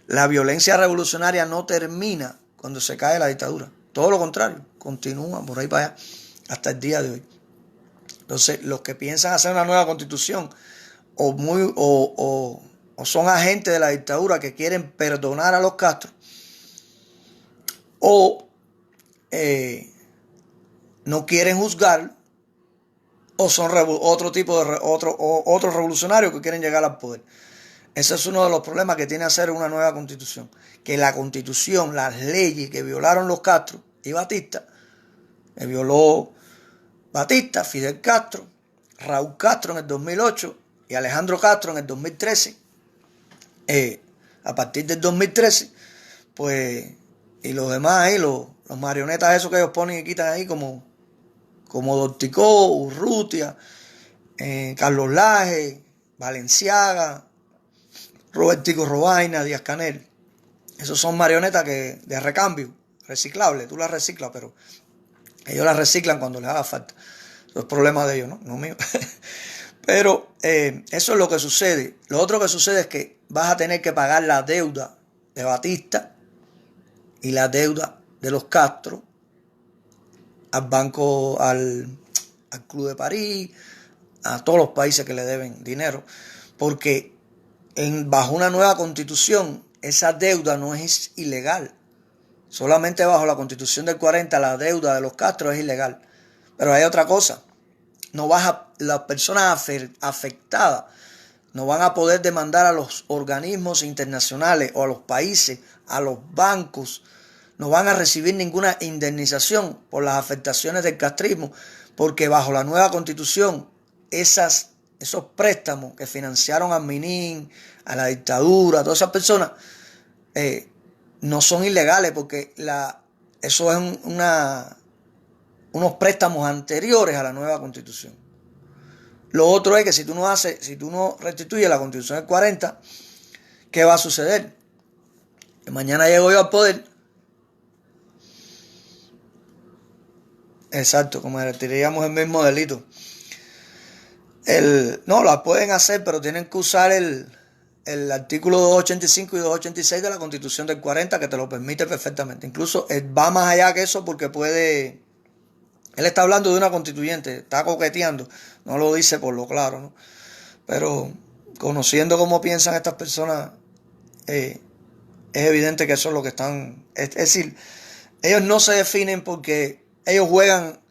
La violencia revolucionaria no termina cuando se cae la dictadura. Todo lo contrario, continúa por ahí para allá hasta el día de hoy. Entonces, los que piensan hacer una nueva constitución o son agentes de la dictadura que quieren perdonar a los Castro, o no quieren juzgar, o son otros revolucionarios que quieren llegar al poder. Ese es uno de los problemas que tiene hacer una nueva constitución, que la constitución, las leyes que violaron los Castro y Batista, que violó Batista, Fidel Castro, Raúl Castro en el 2008 y Alejandro Castro en el 2013, a partir del 2013, pues, y los demás ahí, los marionetas esos que ellos ponen y quitan ahí como Dorticó, Urrutia, Carlos Laje, Valenciaga, Robertico Robaina, Díaz Canel. Esos son marionetas de recambio. reciclable, tú la reciclas, pero ellos la reciclan cuando les haga falta. Eso es problema de ellos, no mío. Pero eso es lo que sucede. Lo otro que sucede es que vas a tener que pagar la deuda de Batista y la deuda de los Castro al banco, al Club de París, a todos los países que le deben dinero, porque bajo una nueva constitución esa deuda no es ilegal. Solamente bajo la constitución del 40 la deuda de los Castro es ilegal. Pero hay otra cosa, las personas afectadas no van a poder demandar a los organismos internacionales o a los países, a los bancos, no van a recibir ninguna indemnización por las afectaciones del castrismo, porque bajo la nueva constitución esos préstamos que financiaron a Minin, a la dictadura, a todas esas personas, no son ilegales, porque eso es unos préstamos anteriores a la nueva constitución. Lo otro es que si tú no restituyes la constitución del 40, ¿qué va a suceder? Que mañana llego yo al poder. Exacto, cometiríamos el mismo delito. No, la pueden hacer, pero tienen que usar el artículo 285 y 286 de la Constitución del 40, que te lo permite perfectamente. Incluso va más allá que eso, porque él está hablando de una constituyente, está coqueteando, no lo dice por lo claro, ¿no? Pero conociendo cómo piensan estas personas, es evidente que eso es lo que están. Es decir, ellos no se definen porque ellos juegan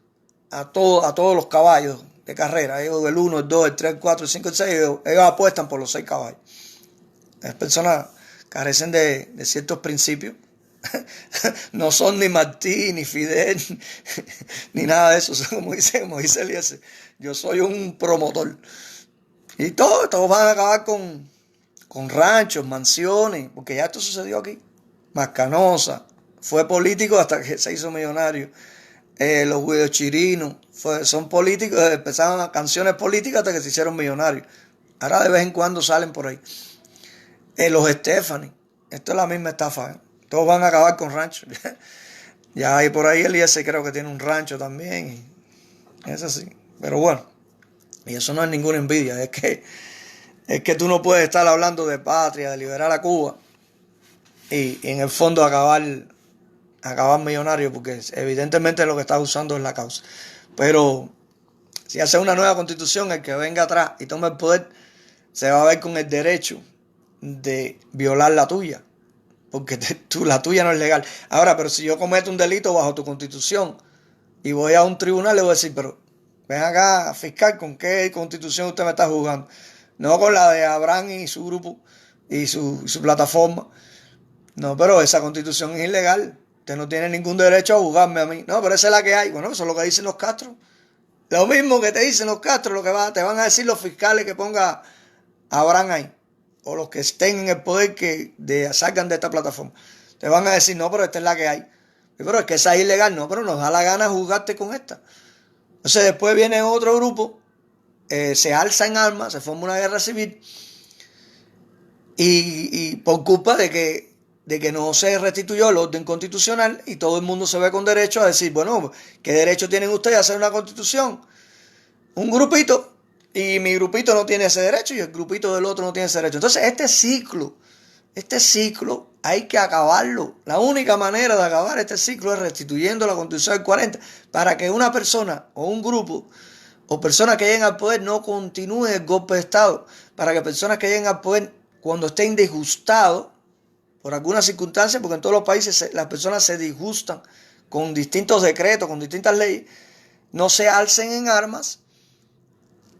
a todos los caballos de carrera. Ellos el 1, el 2, el 3, el 4, el 5, el 6, ellos apuestan por los 6 caballos. Las personas carecen de ciertos principios. No son ni Martí, ni Fidel, ni nada de eso. Como dice Eliezer, yo soy un promotor. Y todos van a acabar con ranchos, mansiones, porque ya esto sucedió aquí. Mascanosa fue político hasta que se hizo millonario. Los guidochirinos son políticos, empezaron canciones políticas hasta que se hicieron millonarios. Ahora de vez en cuando salen por ahí. Los Stephanie, esto es la misma estafa, ¿eh? Todos van a acabar con ranchos. Ya hay por ahí Eliezer, creo que tiene un rancho también. Y es así. Pero bueno, y eso no es ninguna envidia. Es que tú no puedes estar hablando de patria, de liberar a Cuba y en el fondo acabar millonario, porque evidentemente lo que estás usando es la causa. Pero si hace una nueva constitución, el que venga atrás y tome el poder se va a ver con el derecho de violar la tuya, porque la tuya no es legal. Ahora, pero si yo cometo un delito bajo tu constitución y voy a un tribunal, le voy a decir, pero ven acá, fiscal, ¿con qué constitución usted me está juzgando? No con la de Abraham y su grupo y su plataforma. No, pero esa constitución es ilegal. Usted no tiene ningún derecho a juzgarme a mí. No, pero esa es la que hay. Bueno, eso es lo que dicen los Castro. Lo mismo que te dicen los Castro, lo que te van a decir los fiscales que ponga a Abraham ahí, o los que estén en el poder que salgan de esta plataforma. Te van a decir, no, pero esta es la que hay. Pero es que esa es ilegal. No, pero nos da la gana juzgarte con esta. Entonces después viene otro grupo, se alza en armas, se forma una guerra civil, y por culpa de que no se restituyó el orden constitucional, y todo el mundo se ve con derecho a decir, bueno, ¿qué derecho tienen ustedes a hacer una constitución? Un grupito, y mi grupito no tiene ese derecho, y el grupito del otro no tiene ese derecho. Entonces este ciclo hay que acabarlo. La única manera de acabar este ciclo es restituyendo la Constitución del 40, para que una persona o un grupo o personas que lleguen al poder no continúen el golpe de Estado, para que personas que lleguen al poder cuando estén disgustados por alguna circunstancia, porque en todos los países las personas se disgustan con distintos decretos, con distintas leyes, no se alcen en armas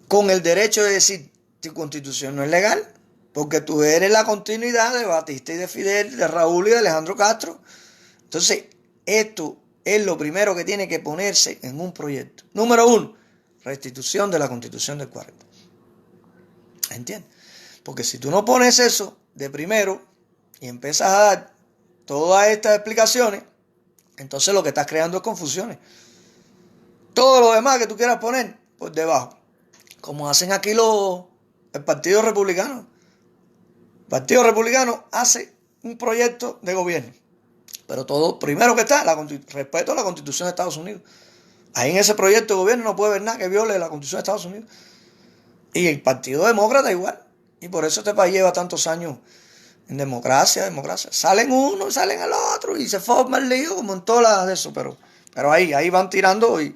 con el derecho de decir, tu constitución no es legal, porque tú eres la continuidad de Batista y de Fidel, de Raúl y de Alejandro Castro. Entonces, esto es lo primero que tiene que ponerse en un proyecto. Número 1, restitución de la Constitución del 40. ¿Entiendes? Porque si tú no pones eso de primero y empiezas a dar todas estas explicaciones, entonces lo que estás creando es confusiones. Todo lo demás que tú quieras poner por debajo, como hacen aquí el Partido Republicano. El Partido Republicano hace un proyecto de gobierno, pero todo, primero que está, respeto a la Constitución de Estados Unidos. Ahí en ese proyecto de gobierno no puede haber nada que viole la Constitución de Estados Unidos. Y el Partido Demócrata igual. Y por eso este país lleva tantos años en democracia. Salen uno y salen el otro y se forma el lío como en todas las de eso. Pero ahí van tirando y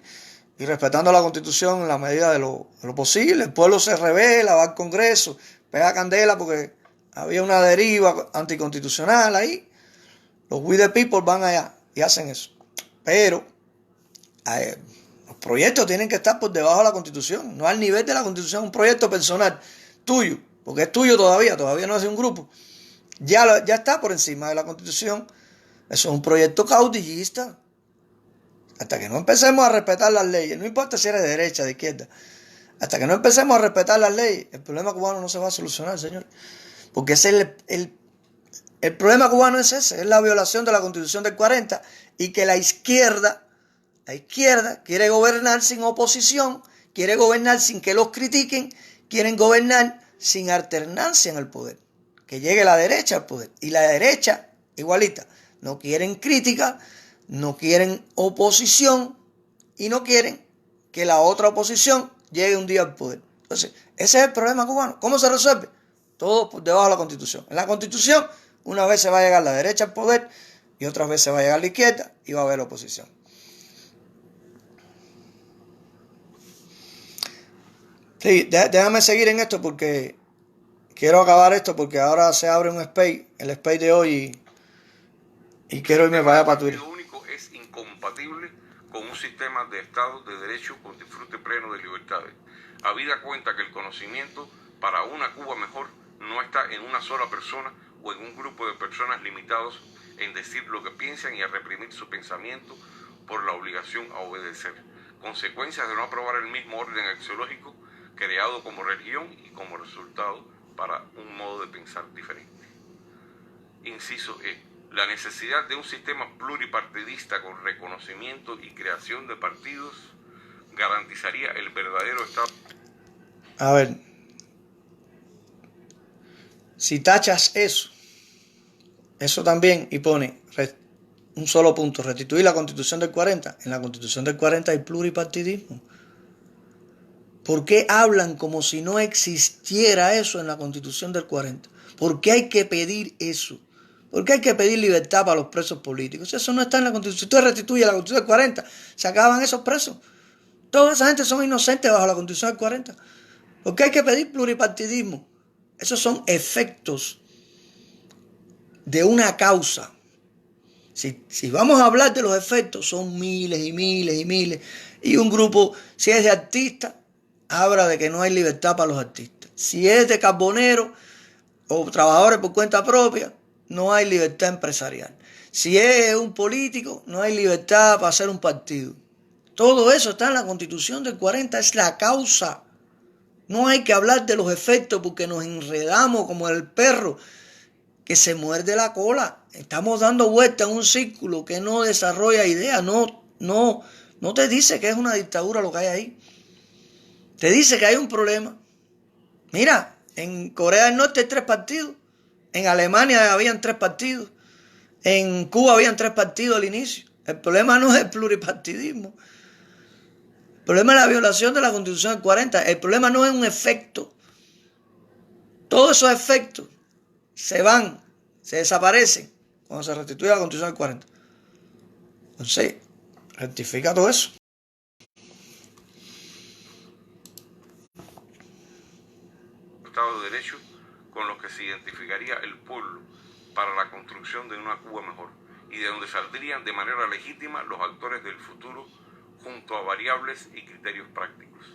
respetando la Constitución en la medida de lo posible. El pueblo se revela, va al Congreso, pega candela porque había una deriva anticonstitucional ahí. Los We the People van allá y hacen eso. Pero los proyectos tienen que estar por debajo de la Constitución, no al nivel de la Constitución. Un proyecto personal tuyo, porque es tuyo todavía no es de un grupo, ya está por encima de la Constitución. Eso es un proyecto caudillista. Hasta que no empecemos a respetar las leyes, no importa si eres de derecha, de izquierda, hasta que no empecemos a respetar las leyes, el problema cubano no se va a solucionar, señor. Porque ese es el problema cubano es ese, es la violación de la Constitución del 40 y que la izquierda quiere gobernar sin oposición, quiere gobernar sin que los critiquen, quieren gobernar sin alternancia en el poder. Que llegue la derecha al poder. Y la derecha, igualita, no quieren crítica, no quieren oposición y no quieren que la otra oposición llegue un día al poder. Entonces, ese es el problema cubano. ¿Cómo se resuelve? Todo por debajo de la Constitución. En la Constitución, una vez se va a llegar la derecha al poder y otras veces va a llegar la izquierda y va a haber oposición. Sí, déjame seguir en esto porque quiero acabar esto porque ahora se abre un space, el space de hoy y quiero irme para allá para Twitter. Lo único es incompatible con un sistema de Estado de Derecho con disfrute pleno de libertades. Habida cuenta que el conocimiento para una Cuba mejor no está en una sola persona o en un grupo de personas limitados en decir lo que piensan y a reprimir su pensamiento por la obligación a obedecer. Consecuencias de no aprobar el mismo orden axiológico creado como religión y como resultado para un modo de pensar diferente. Inciso E. La necesidad de un sistema pluripartidista con reconocimiento y creación de partidos garantizaría el verdadero Estado. A ver, si tachas eso también y pone un solo punto, restituir la Constitución del 40. En la Constitución del 40 hay pluripartidismo. ¿Por qué hablan como si no existiera eso en la Constitución del 40? ¿Por qué hay que pedir eso? ¿Por qué hay que pedir libertad para los presos políticos? Eso no está en la Constitución. Si usted restituye la Constitución del 40, se acaban esos presos. Toda esa gente son inocentes bajo la Constitución del 40. ¿Por qué hay que pedir pluripartidismo? Esos son efectos de una causa. Si vamos a hablar de los efectos, son miles y miles y miles. Y un grupo, si es de artistas, habla de que no hay libertad para los artistas. Si es de carboneros o trabajadores por cuenta propia, no hay libertad empresarial. Si es un político, no hay libertad para hacer un partido. Todo eso está en la Constitución del 40, es la causa. No hay que hablar de los efectos porque nos enredamos como el perro que se muerde la cola. Estamos dando vueltas en un círculo que no desarrolla ideas. No te dice que es una dictadura lo que hay ahí. Te dice que hay un problema. Mira, en Corea del Norte hay 3 partidos. En Alemania habían 3 partidos. En Cuba habían 3 partidos al inicio. El problema no es el pluripartidismo. El problema es la violación de la Constitución del 40. El problema no es un efecto. Todos esos efectos se van, se desaparecen cuando se restituye la Constitución del 40. Entonces, rectifica todo eso. Estado de Derecho con los que se identificaría el pueblo para la construcción de una Cuba mejor y de donde saldrían de manera legítima los actores del futuro junto a variables y criterios prácticos,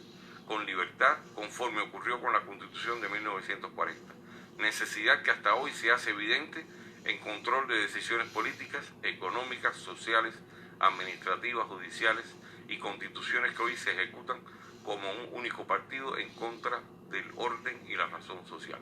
con libertad conforme ocurrió con la Constitución de 1940, necesidad que hasta hoy se hace evidente en control de decisiones políticas, económicas, sociales, administrativas, judiciales y constituciones que hoy se ejecutan como un único partido en contra del orden y la razón social.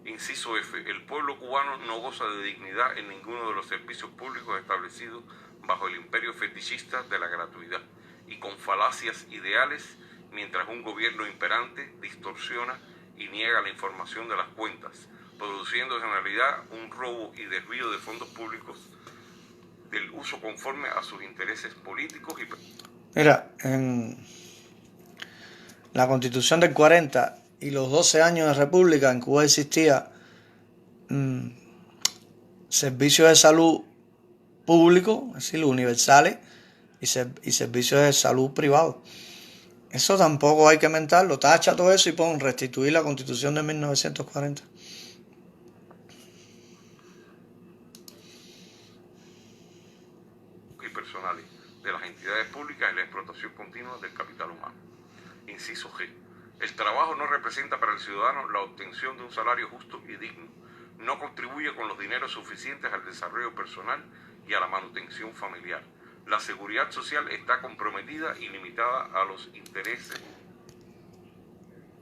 Inciso F. El pueblo cubano no goza de dignidad en ninguno de los servicios públicos establecidos bajo el imperio fetichista de la gratuidad y con falacias ideales, mientras un gobierno imperante distorsiona y niega la información de las cuentas, produciendo en realidad un robo y desvío de fondos públicos del uso conforme a sus intereses políticos y... Mira, en la Constitución del 40 y los 12 años de República, en Cuba existía servicios de salud públicos, es decir, universales, y servicios de salud privados. Eso tampoco hay que mentarlo. Tacha todo eso y pon restituir la Constitución de 1940. Y personales de las entidades públicas y la explotación continua del capital humano. Inciso G. El trabajo no representa para el ciudadano la obtención de un salario justo y digno. No contribuye con los dineros suficientes al desarrollo personal y a la manutención familiar. La seguridad social está comprometida y limitada a los intereses.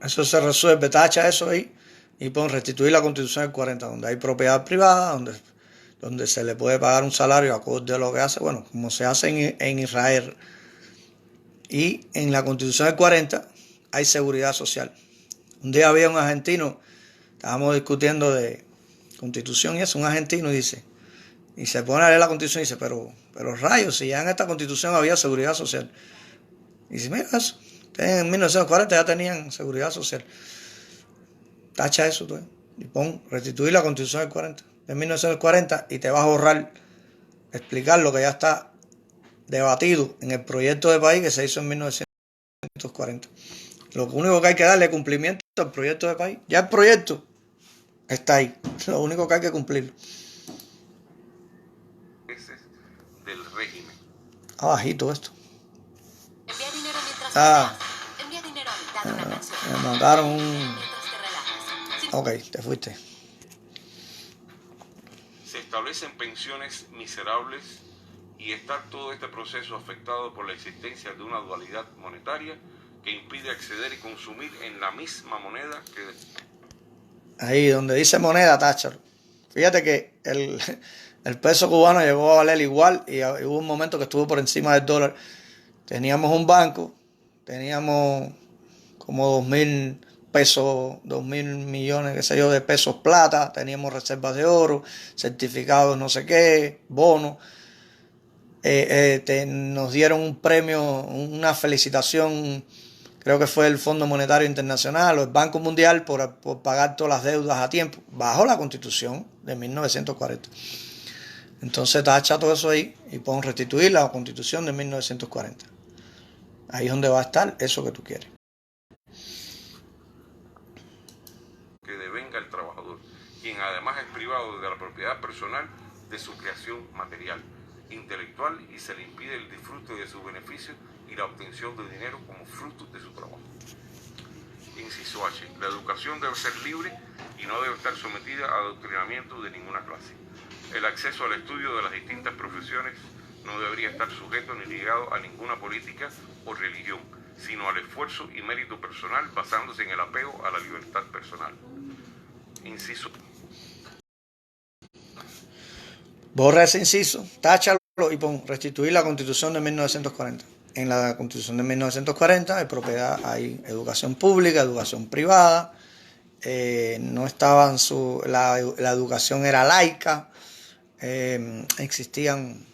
Eso se resuelve, tacha eso ahí y pon restituir la Constitución del 40, donde hay propiedad privada, donde se le puede pagar un salario acorde a lo que hace, bueno, como se hace en Israel. Y en la Constitución del 40 hay seguridad social. Un día había un argentino, estábamos discutiendo de Constitución y eso, un argentino dice, y se pone a leer la Constitución y dice, pero rayos, si ya en esta Constitución había seguridad social. Y dice, mira eso, en 1940 ya tenían seguridad social. Tacha eso tú, y pon restituir la Constitución del 40, de 1940, y te vas a ahorrar explicar lo que ya está debatido en el proyecto de país que se hizo en 1940. Lo único que hay que darle cumplimiento al proyecto de país. Ya el proyecto está ahí. Lo único que hay que cumplirlo. Del régimen. Bajito esto. Envía dinero mientras envía dinero a mitad de una canción. Me mandaron un... Mientras te relajas. Sí. Ok, te fuiste. Se establecen pensiones miserables y está todo este proceso afectado por la existencia de una dualidad monetaria que impide acceder y consumir en la misma moneda que... Ahí donde dice moneda, táchalo. Fíjate que el peso cubano llegó a valer igual y hubo un momento que estuvo por encima del dólar. Teníamos un banco, teníamos como 2.000 pesos, 2.000 millones, qué sé yo, de pesos plata, teníamos reservas de oro, certificados no sé qué, bonos. Nos dieron un premio, una felicitación, creo que fue el Fondo Monetario Internacional o el Banco Mundial por pagar todas las deudas a tiempo, bajo la Constitución de 1940. Entonces tacha todo eso ahí y pon restituir la Constitución de 1940. Ahí es donde va a estar eso que tú quieres. Que devenga el trabajador, quien además es privado de la propiedad personal de su creación material, intelectual y se le impide el disfrute de sus beneficios y la obtención de dinero como fruto de su trabajo. Inciso H. La educación debe ser libre y no debe estar sometida a adoctrinamiento de ninguna clase. El acceso al estudio de las distintas profesiones no debería estar sujeto ni ligado a ninguna política o religión, sino al esfuerzo y mérito personal basándose en el apego a la libertad personal. Inciso. Borra ese inciso, táchalo y pon restituir la Constitución de 1940. En la Constitución de 1940 hay propiedad, hay educación pública, educación privada, no estaban la educación era laica, existían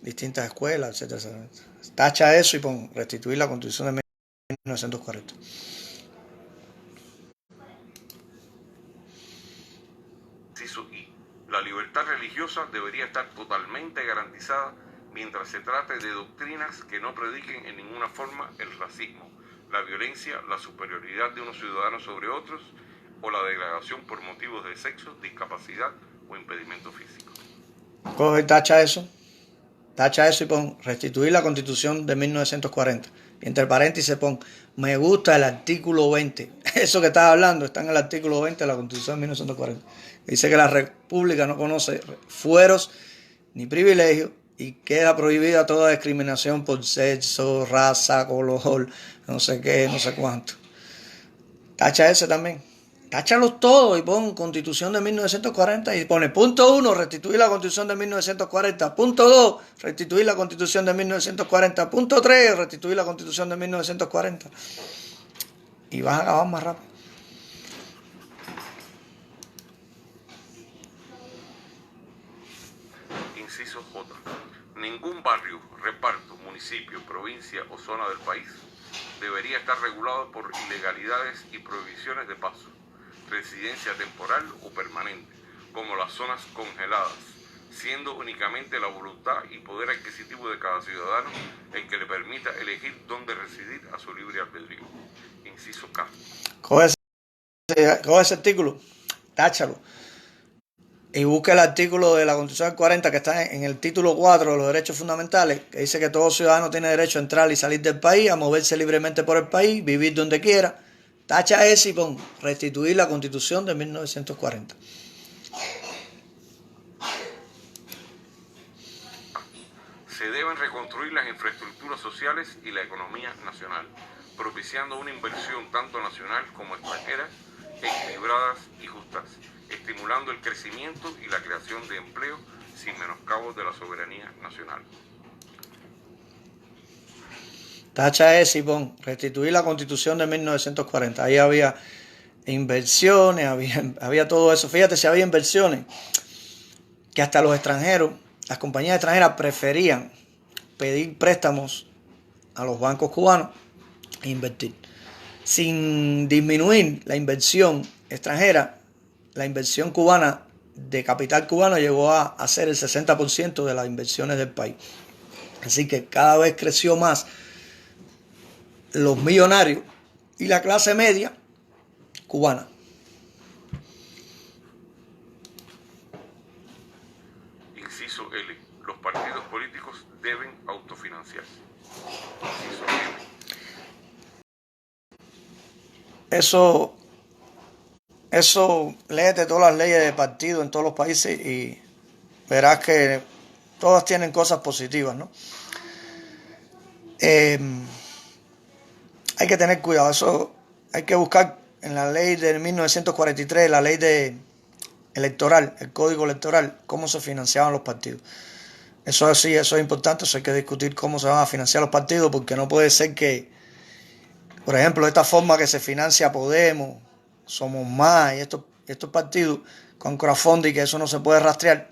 distintas escuelas, etcétera, etcétera. Tacha eso y pon restituir la Constitución de 1940. Inciso I. La libertad religiosa debería estar totalmente garantizada mientras se trate de doctrinas que no prediquen en ninguna forma el racismo, la violencia, la superioridad de unos ciudadanos sobre otros o la degradación por motivos de sexo, discapacidad o impedimento físico. Coge y tacha eso y pon restituir la Constitución de 1940. Y entre paréntesis pon me gusta el artículo 20. Eso que estás hablando está en el artículo 20 de la Constitución de 1940. Dice que la República no conoce fueros ni privilegios y queda prohibida toda discriminación por sexo, raza, color, no sé qué, no sé cuánto. Tacha ese también. Táchalos todos y pon Constitución de 1940 y pone punto 1, restituir la Constitución de 1940, punto 2, restituir la Constitución de 1940, punto 3, restituir la Constitución de 1940. Y vas a acabar más rápido. Inciso J. Ningún barrio, reparto, municipio, provincia o zona del país debería estar regulado por ilegalidades y prohibiciones de paso, residencia temporal o permanente, como las zonas congeladas, siendo únicamente la voluntad y poder adquisitivo de cada ciudadano el que le permita elegir dónde residir a su libre albedrío. Inciso K. Coge ese artículo, táchalo, y busca el artículo de la Constitución del 40 que está en el título 4 de los derechos fundamentales, que dice que todo ciudadano tiene derecho a entrar y salir del país, a moverse libremente por el país, vivir donde quiera. Tacha ese y pon restituir la Constitución de 1940. Se deben reconstruir las infraestructuras sociales y la economía nacional, propiciando una inversión tanto nacional como extranjera, equilibradas y justas, estimulando el crecimiento y la creación de empleo sin menoscabo de la soberanía nacional. Tacha ese y pon restituir la Constitución de 1940. Ahí había inversiones, había todo eso. Fíjate, si había inversiones que hasta los extranjeros, las compañías extranjeras preferían pedir préstamos a los bancos cubanos e invertir. Sin disminuir la inversión extranjera, la inversión cubana de capital cubano llegó a ser el 60% de las inversiones del país. Así que cada vez creció más los millonarios y la clase media cubana. Inciso L. Los partidos políticos deben autofinanciarse. Inciso M. Eso, léete todas las leyes de partido en todos los países y verás que todas tienen cosas positivas, ¿no? Hay que tener cuidado, eso hay que buscar en la ley de 1943, la ley electoral, el código electoral, cómo se financiaban los partidos. Eso sí, eso es importante, eso hay que discutir cómo se van a financiar los partidos, porque no puede ser que, por ejemplo, esta forma que se financia Podemos, Somos Más y estos partidos con crowdfunding, que eso no se puede rastrear,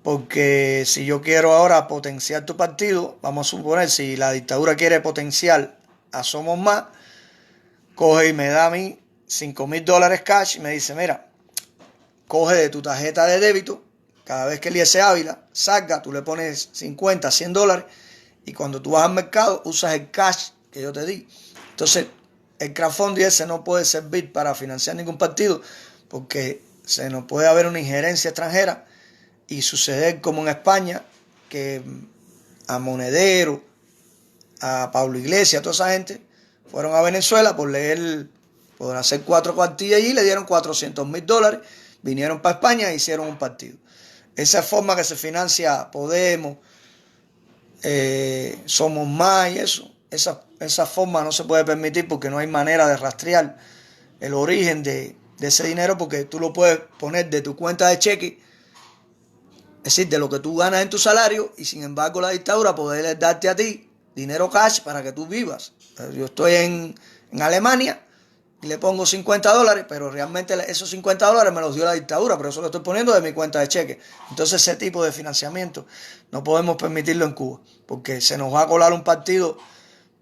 porque si yo quiero ahora potenciar tu partido, vamos a suponer, si la dictadura quiere potenciar a Somos Más, coge y me da a mí $5,000 cash y me dice, mira, coge de tu tarjeta de débito, cada vez que Eliezer Ávila salga, tú le pones 50, $100 y cuando tú vas al mercado usas el cash que yo te di. Entonces, el crowdfunding ese no puede servir para financiar ningún partido porque se nos puede haber una injerencia extranjera y suceder como en España, que a Monedero, a Pablo Iglesias, a toda esa gente, fueron a Venezuela por hacer 4 cuartillas allí, le dieron $400,000, vinieron para España e hicieron un partido. Esa forma que se financia Podemos, Somos Más y eso, esa forma no se puede permitir porque no hay manera de rastrear el origen de ese dinero, porque tú lo puedes poner de tu cuenta de cheque, es decir, de lo que tú ganas en tu salario, y sin embargo la dictadura poder darte a ti dinero cash para que tú vivas. Yo estoy en Alemania y le pongo $50, pero realmente esos $50 me los dio la dictadura, pero eso lo estoy poniendo de mi cuenta de cheque. Entonces ese tipo de financiamiento no podemos permitirlo en Cuba, porque se nos va a colar un partido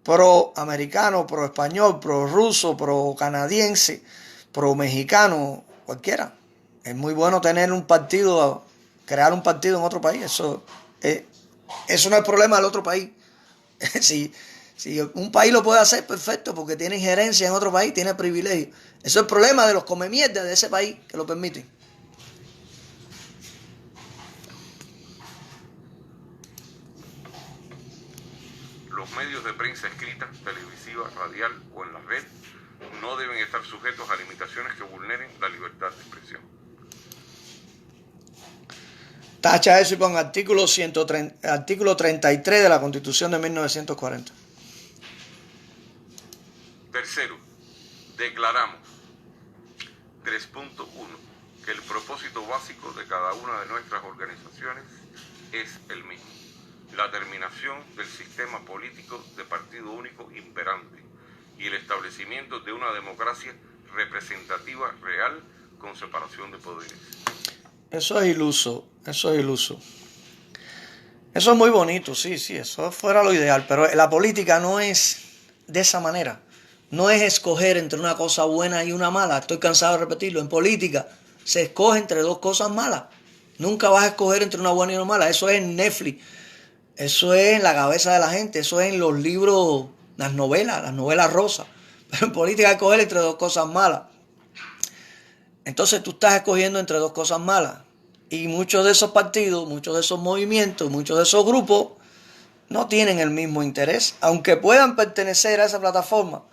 pro-americano, pro-español, pro-ruso, pro-canadiense, pro-mexicano, cualquiera. Es muy bueno tener un partido, crear un partido en otro país. Eso no es el problema del otro país. Si un país lo puede hacer, perfecto, porque tiene injerencia en otro país, tiene privilegio. Eso es el problema de los comemierdas de ese país que lo permiten. Los medios de prensa escrita, televisiva, radial o en la red no deben estar sujetos a limitaciones que vulneren la libertad de expresión. Tacha eso y pon artículo 33 de la Constitución de 1940. Tercero, declaramos 3.1 que el propósito básico de cada una de nuestras organizaciones es el mismo: la terminación del sistema político de partido único imperante y el establecimiento de una democracia representativa real con separación de poderes. Eso es iluso, eso es iluso. Eso es muy bonito, sí, eso fuera lo ideal, pero la política no es de esa manera. No es escoger entre una cosa buena y una mala. Estoy cansado de repetirlo. En política se escoge entre dos cosas malas. Nunca vas a escoger entre una buena y una mala. Eso es en Netflix. Eso es en la cabeza de la gente. Eso es en los libros, las novelas rosas. Pero en política hay que escoger entre dos cosas malas. Entonces tú estás escogiendo entre dos cosas malas. Y muchos de esos partidos, muchos de esos movimientos, muchos de esos grupos no tienen el mismo interés. Aunque puedan pertenecer a esa plataforma,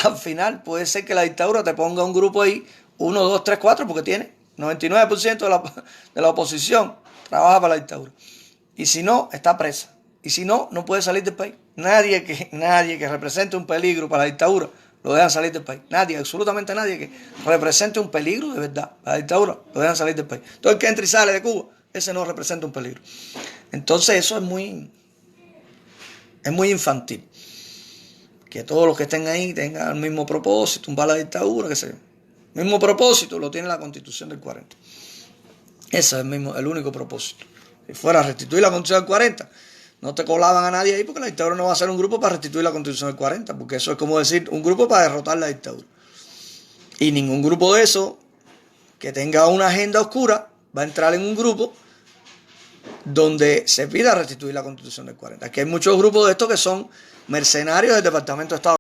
al final puede ser que la dictadura te ponga un grupo ahí, 1, 2, 3, 4, porque tiene 99% de la oposición trabaja para la dictadura. Y si no, está presa. Y si no, no puede salir del país. Nadie que represente un peligro para la dictadura lo dejan salir del país. Nadie, absolutamente nadie que represente un peligro de verdad para la dictadura lo dejan salir del país. Todo el que entra y sale de Cuba, ese no representa un peligro. Entonces eso es muy infantil. Que todos los que estén ahí tengan el mismo propósito, tumbar la dictadura, que sea. El mismo propósito lo tiene la Constitución del 40. Ese es el único propósito. Si fuera a restituir la Constitución del 40, no te colaban a nadie ahí porque la dictadura no va a ser un grupo para restituir la Constitución del 40, porque eso es como decir un grupo para derrotar la dictadura. Y ningún grupo de eso que tenga una agenda oscura va a entrar en un grupo donde se pida restituir la Constitución del 40. Aquí hay muchos grupos de estos que son mercenarios del Departamento de Estado,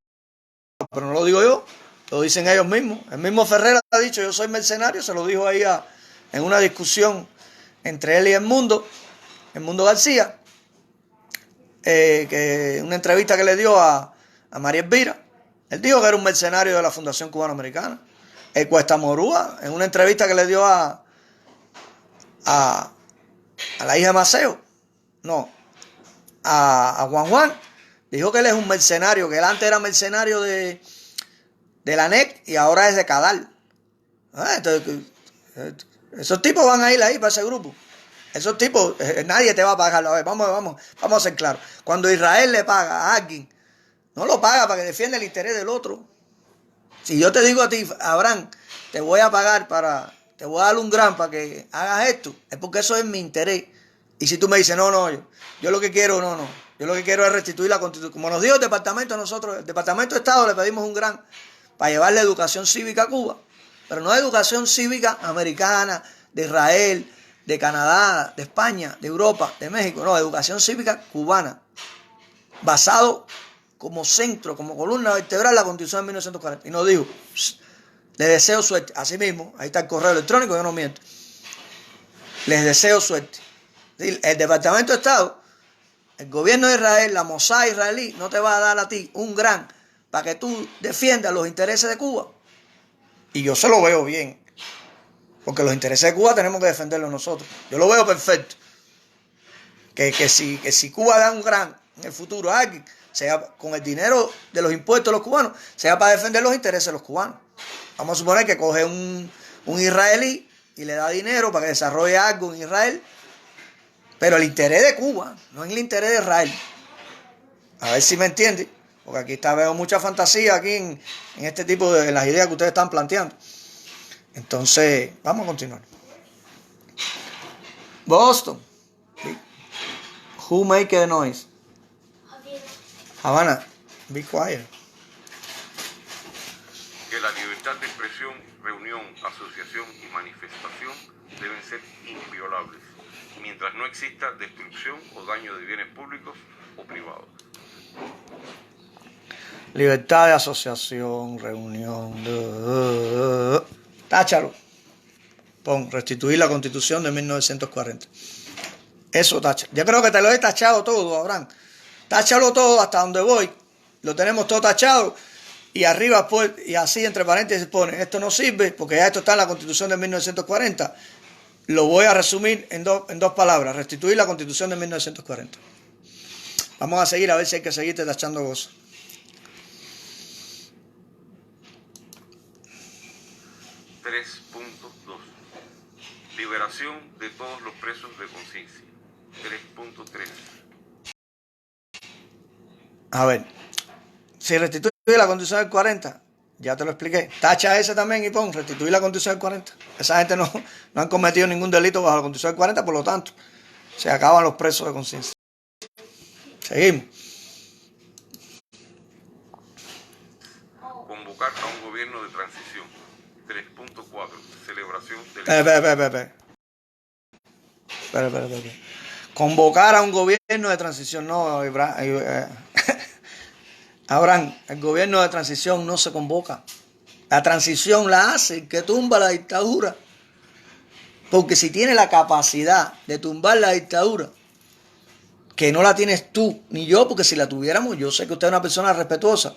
pero no lo digo yo, lo dicen ellos mismos. El mismo Ferrer ha dicho, yo soy mercenario, se lo dijo ahí en una discusión entre él y Edmundo García, que una entrevista que le dio a María Elvira. Él dijo que era un mercenario de la Fundación Cubano-Americana. El Cuesta Morúa, en una entrevista que le dio a la hija de Maceo, a Juan, dijo que él es un mercenario, que él antes era mercenario de la ANEC y ahora es de Cadal. Entonces, esos tipos van a ir ahí para ese grupo. Esos tipos, nadie te va a pagar. A ver, vamos a ser claros. Cuando Israel le paga a alguien, no lo paga para que defienda el interés del otro. Si yo te digo a ti, Abraham, te voy a pagar te voy a dar un gran para que hagas esto, es porque eso es mi interés. Y si tú me dices, yo lo que quiero, yo lo que quiero es restituir la Constitución. Como nos dijo el Departamento de Estado le pedimos un gran para llevarle educación cívica a Cuba, pero no educación cívica americana, de Israel, de Canadá, de España, de Europa, de México, no, educación cívica cubana, basado como centro, como columna vertebral la Constitución de 1940. Y nos dijo, les deseo suerte. Así mismo, ahí está el correo electrónico, yo no miento. Les deseo suerte. El Departamento de Estado, el gobierno de Israel, la Mossad israelí, no te va a dar a ti un gran para que tú defiendas los intereses de Cuba. Y yo se lo veo bien. Porque los intereses de Cuba tenemos que defenderlos nosotros. Yo lo veo perfecto. Que si Cuba da un gran en el futuro a alguien, sea con el dinero de los impuestos de los cubanos, sea para defender los intereses de los cubanos. Vamos a suponer que coge un israelí y le da dinero para que desarrolle algo en Israel, pero el interés de Cuba, no es el interés de Israel. A ver si me entiende, porque aquí veo mucha fantasía aquí en este tipo de las ideas que ustedes están planteando. Entonces, vamos a continuar. Boston. Who make the noise? Havana, be quiet. Que la libertad de expresión, reunión, asociación y manifestación deben ser inviolables, mientras no exista destrucción o daño de bienes públicos o privados. Libertad de asociación, reunión. Táchalo. Pon, restituir la Constitución de 1940. Eso tacha. Yo creo que te lo he tachado todo, Abraham. Táchalo todo hasta donde voy. Lo tenemos todo tachado. Y arriba, pues, y así entre paréntesis pone, esto no sirve porque ya esto está en la Constitución de 1940. Lo voy a resumir en dos palabras. Restituir la Constitución de 1940. Vamos a seguir a ver si hay que seguirte tachando cosas. Liberación de todos los presos de conciencia. 3.3. A ver, si restituye la Constitución del 40, ya te lo expliqué. Tacha ese también y pon, restituir la Constitución del 40. Esa gente no han cometido ningún delito bajo la Constitución del 40, por lo tanto, se acaban los presos de conciencia. Seguimos. Convocar a un gobierno de transición. 3.4. Celebración del... Espera. Convocar a un gobierno de transición. No, Abraham, el gobierno de transición no se convoca. La transición la hace el que tumba la dictadura. Porque si tiene la capacidad de tumbar la dictadura, que no la tienes tú ni yo, porque si la tuviéramos, yo sé que usted es una persona respetuosa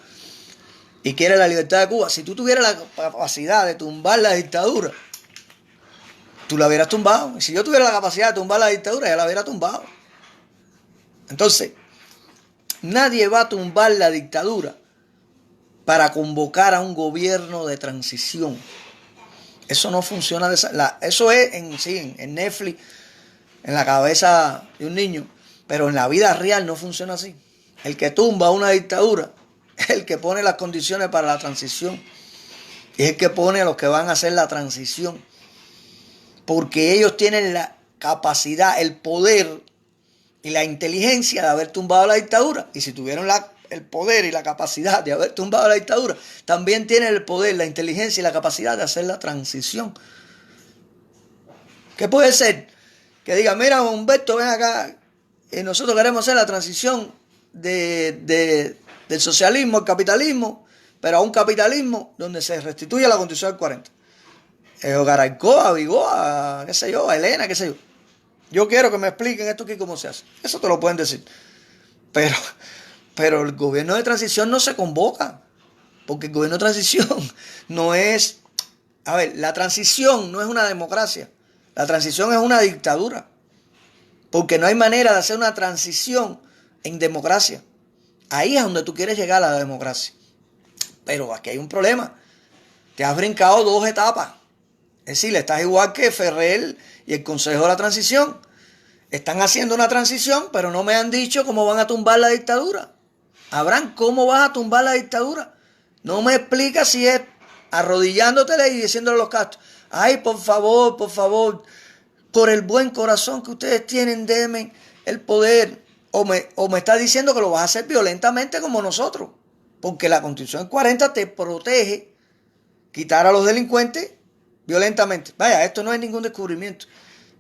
y quiere la libertad de Cuba. Si tú tuvieras la capacidad de tumbar la dictadura, tú la hubieras tumbado. Y si yo tuviera la capacidad de tumbar la dictadura, ya la hubiera tumbado. Entonces, nadie va a tumbar la dictadura para convocar a un gobierno de transición. Eso no funciona. Eso es en Netflix, en la cabeza de un niño. Pero en la vida real no funciona así. El que tumba una dictadura es el que pone las condiciones para la transición. Y es el que pone a los que van a hacer la transición. Porque ellos tienen la capacidad, el poder y la inteligencia de haber tumbado la dictadura. Y si tuvieron el poder y la capacidad de haber tumbado la dictadura, también tienen el poder, la inteligencia y la capacidad de hacer la transición. ¿Qué puede ser? Que diga, mira, Humberto, ven acá, y nosotros queremos hacer la transición del socialismo al capitalismo, pero a un capitalismo donde se restituya la Constitución del 40. Garaycoa, Vigoa, qué sé yo, Elena, qué sé yo. Yo quiero que me expliquen esto aquí cómo se hace. Eso te lo pueden decir. Pero el gobierno de transición no se convoca. Porque el gobierno de transición no es... A ver, la transición no es una democracia. La transición es una dictadura. Porque no hay manera de hacer una transición en democracia. Ahí es donde tú quieres llegar a la democracia. Pero aquí hay un problema. Te has brincado 2 etapas. Es decir, estás igual que Ferrer y el Consejo de la Transición. Están haciendo una transición, pero no me han dicho cómo van a tumbar la dictadura. Abraham, ¿cómo vas a tumbar la dictadura? No me explicas si es arrodillándotele y diciéndole a los Castro, ay, por favor, por el buen corazón que ustedes tienen, denme el poder. O me está diciendo que lo vas a hacer violentamente como nosotros. Porque la Constitución del 40 te protege quitar a los delincuentes violentamente. Vaya, esto no es ningún descubrimiento.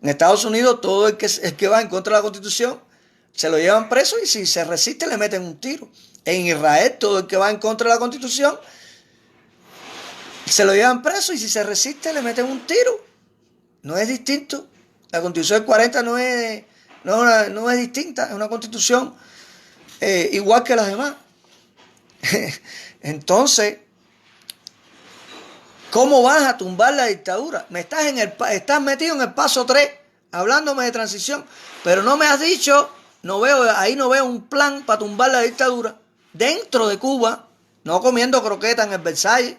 En Estados Unidos, todo el que va en contra de la Constitución se lo llevan preso y si se resiste le meten un tiro. En Israel, todo el que va en contra de la Constitución se lo llevan preso y si se resiste le meten un tiro. No es distinto. La Constitución del 40 no es distinta. Es una Constitución igual que las demás. Entonces, ¿cómo vas a tumbar la dictadura? Estás metido en el paso 3, hablándome de transición, pero no me has dicho, no veo un plan para tumbar la dictadura dentro de Cuba, no comiendo croqueta en el Versalles.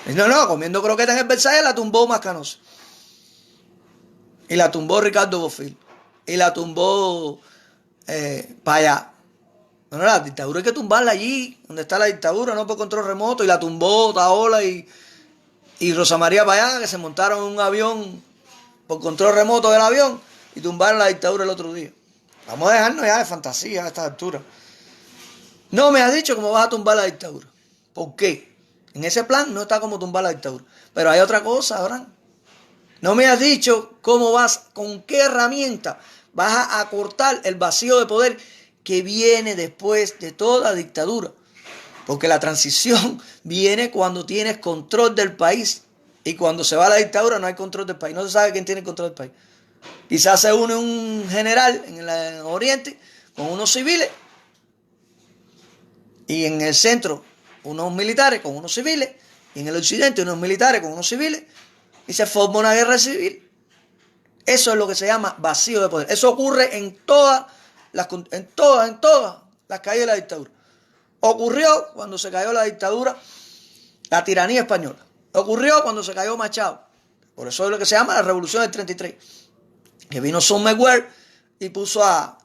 No, comiendo croqueta en el Versalles la tumbó Mascanosa. Y la tumbó Ricardo Bofill. Y la tumbó para allá. No, la dictadura hay que tumbarla allí, donde está la dictadura, no por control remoto. Y la tumbó Otaola y Rosa María Payá, que se montaron en un avión por control remoto del avión y tumbaron la dictadura el otro día. Vamos a dejarnos ya de fantasía a estas alturas. No me has dicho cómo vas a tumbar la dictadura. ¿Por qué? En ese plan no está cómo tumbar la dictadura. Pero hay otra cosa, Abraham. No me has dicho con qué herramienta vas a acortar el vacío de poder que viene después de toda dictadura. Porque la transición viene cuando tienes control del país. Y cuando se va la dictadura no hay control del país. No se sabe quién tiene el control del país. Quizás se une un general en el oriente con unos civiles. Y en el centro unos militares con unos civiles. Y en el occidente unos militares con unos civiles. Y se forma una guerra civil. Eso es lo que se llama vacío de poder. Eso ocurre en todas las caídas de la dictadura. Ocurrió cuando se cayó la dictadura, la tiranía española. Ocurrió cuando se cayó Machado. Por eso es lo que se llama la Revolución del 33. Que vino Sommerwell y puso a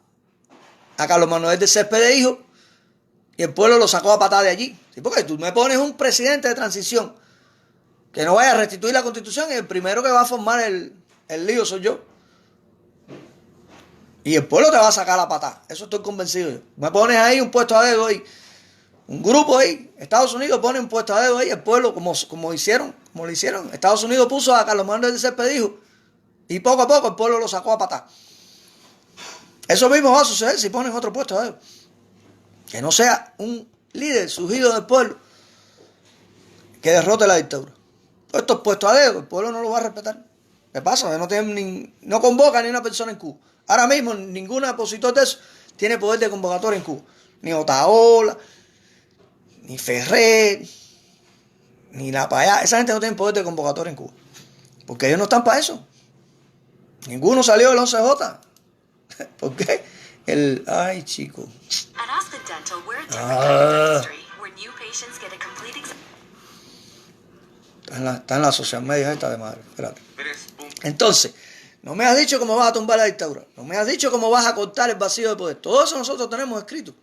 Carlos Manuel de Céspedes hijo y el pueblo lo sacó a patada de allí. ¿Sí? Porque tú me pones un presidente de transición que no vaya a restituir la Constitución y el primero que va a formar el lío soy yo. Y el pueblo te va a sacar la patada. Eso estoy convencido yo. Me pones ahí un puesto a dedo ahí. Un grupo ahí. Estados Unidos pone un puesto a dedo ahí. El pueblo, como lo hicieron. Estados Unidos puso a Carlos Manuel de Cepedijo. Y poco a poco el pueblo lo sacó a patada. Eso mismo va a suceder si ponen otro puesto a dedo. Que no sea un líder surgido del pueblo que derrote la dictadura. Estos puestos a dedo, el pueblo no lo va a respetar. ¿Qué pasa? No convoca ni una persona en Cuba. Ahora mismo ningún opositor de eso tiene poder de convocatoria en Cuba. Ni Otaola, ni Ferrer, ni La Payá. Esa gente no tiene poder de convocatoria en Cuba. Porque ellos no están para eso. Ninguno salió del 11J. ¿Por qué? Ay, chico. Está en la social media esta de madre. Espérate. Entonces, no me has dicho cómo vas a tumbar la dictadura. No me has dicho cómo vas a cortar el vacío de poder. Todo eso nosotros tenemos escrito.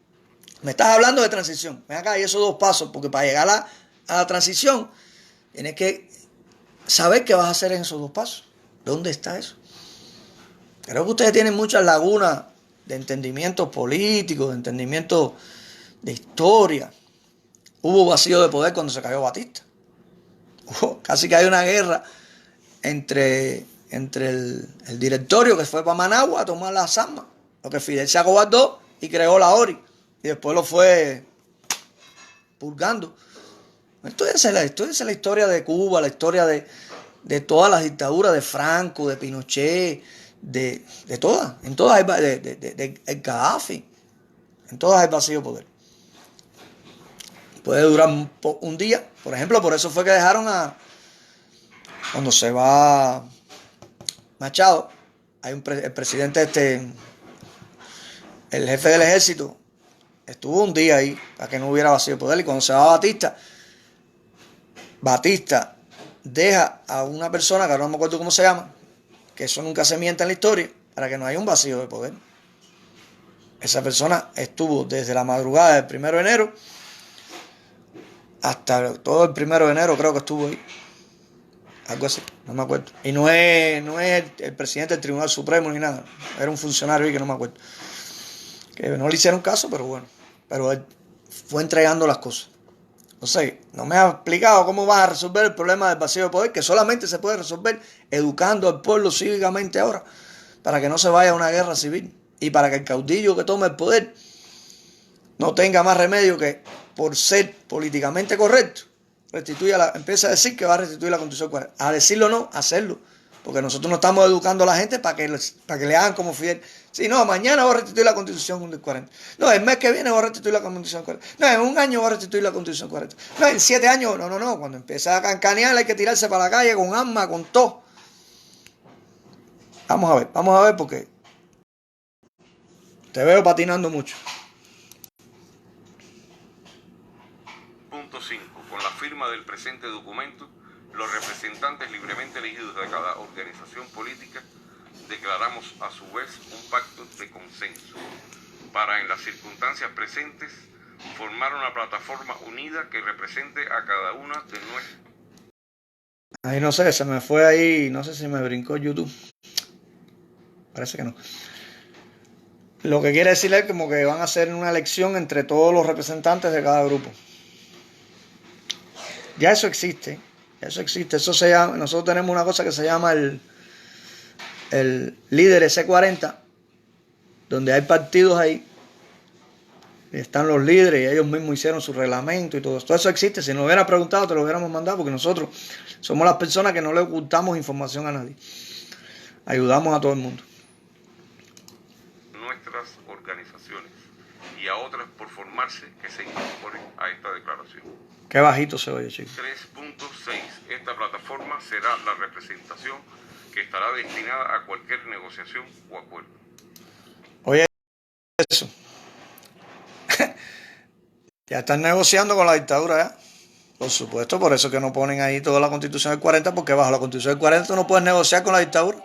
Me estás hablando de transición. Ven acá, y esos 2 pasos, porque para llegar a la transición, tienes que saber qué vas a hacer en esos 2 pasos. ¿Dónde está eso? Creo que ustedes tienen muchas lagunas de entendimiento político, de entendimiento de historia. Hubo vacío de poder cuando se cayó Batista. Casi que hay una guerra entre el directorio que fue para Managua a tomar las armas. Lo que Fidel se acobardó y creó la ORI. Y después lo fue purgando. Estudiense la historia de Cuba, la historia de todas las dictaduras, de Franco, de Pinochet, de todas. En todas hay de Gaddafi. En todas hay vacío de poder. Puede durar un día. Por ejemplo, por eso fue que dejaron cuando se va Machado, hay el presidente el jefe del ejército, estuvo un día ahí para que no hubiera vacío de poder. Y cuando se va Batista deja a una persona, que ahora no me acuerdo cómo se llama, que eso nunca se miente en la historia, para que no haya un vacío de poder. Esa persona estuvo desde la madrugada del 1 de enero hasta todo el 1 de enero, creo que estuvo ahí. Algo así, no me acuerdo. Y no es el presidente del Tribunal Supremo ni nada. Era un funcionario ahí que no me acuerdo. Que no le hicieron caso, pero bueno. Pero él fue entregando las cosas. Entonces, no me ha explicado cómo vas a resolver el problema del vacío de poder, que solamente se puede resolver educando al pueblo cívicamente ahora, para que no se vaya a una guerra civil. Y para que el caudillo que tome el poder no tenga más remedio que, por ser políticamente correcto, empieza a decir que va a restituir la Constitución 40. A decirlo no, a hacerlo. Porque nosotros no estamos educando a la gente para que le hagan como Fidel. Sí, no, mañana voy a restituir la Constitución del 40. No, el mes que viene voy a restituir la Constitución 40. No, en un año voy a restituir la Constitución 40. No, en 7 años, no. Cuando empieza a cancanear hay que tirarse para la calle con armas, con todo. Vamos a ver porque te veo patinando mucho. Punto 5. Con la firma del presente documento, los representantes libremente elegidos de cada organización política declaramos a su vez un pacto de consenso para, en las circunstancias presentes, formar una plataforma unida que represente a cada una de nuestras. Ahí no sé, se me fue ahí, no sé si me brincó YouTube. Parece que no. Lo que quiere decir es como que van a hacer una elección entre todos los representantes de cada grupo. Ya eso existe. Eso se llama, nosotros tenemos una cosa que se llama el líder S40, donde hay partidos ahí, y están los líderes y ellos mismos hicieron su reglamento y todo eso. Todo eso existe. Si nos hubieran preguntado, te lo hubiéramos mandado, porque nosotros somos las personas que no le ocultamos información a nadie. Ayudamos a todo el mundo. Nuestras organizaciones y a otras por formarse que se incorporen a esta declaración. Qué bajito se oye, chicos. 3.6. Esta plataforma será la representación que estará destinada a cualquier negociación o acuerdo. Oye, eso. Ya están negociando con la dictadura, ¿ya? Por supuesto, por eso que no ponen ahí toda la Constitución del 40, porque bajo la Constitución del 40 tú no puedes negociar con la dictadura.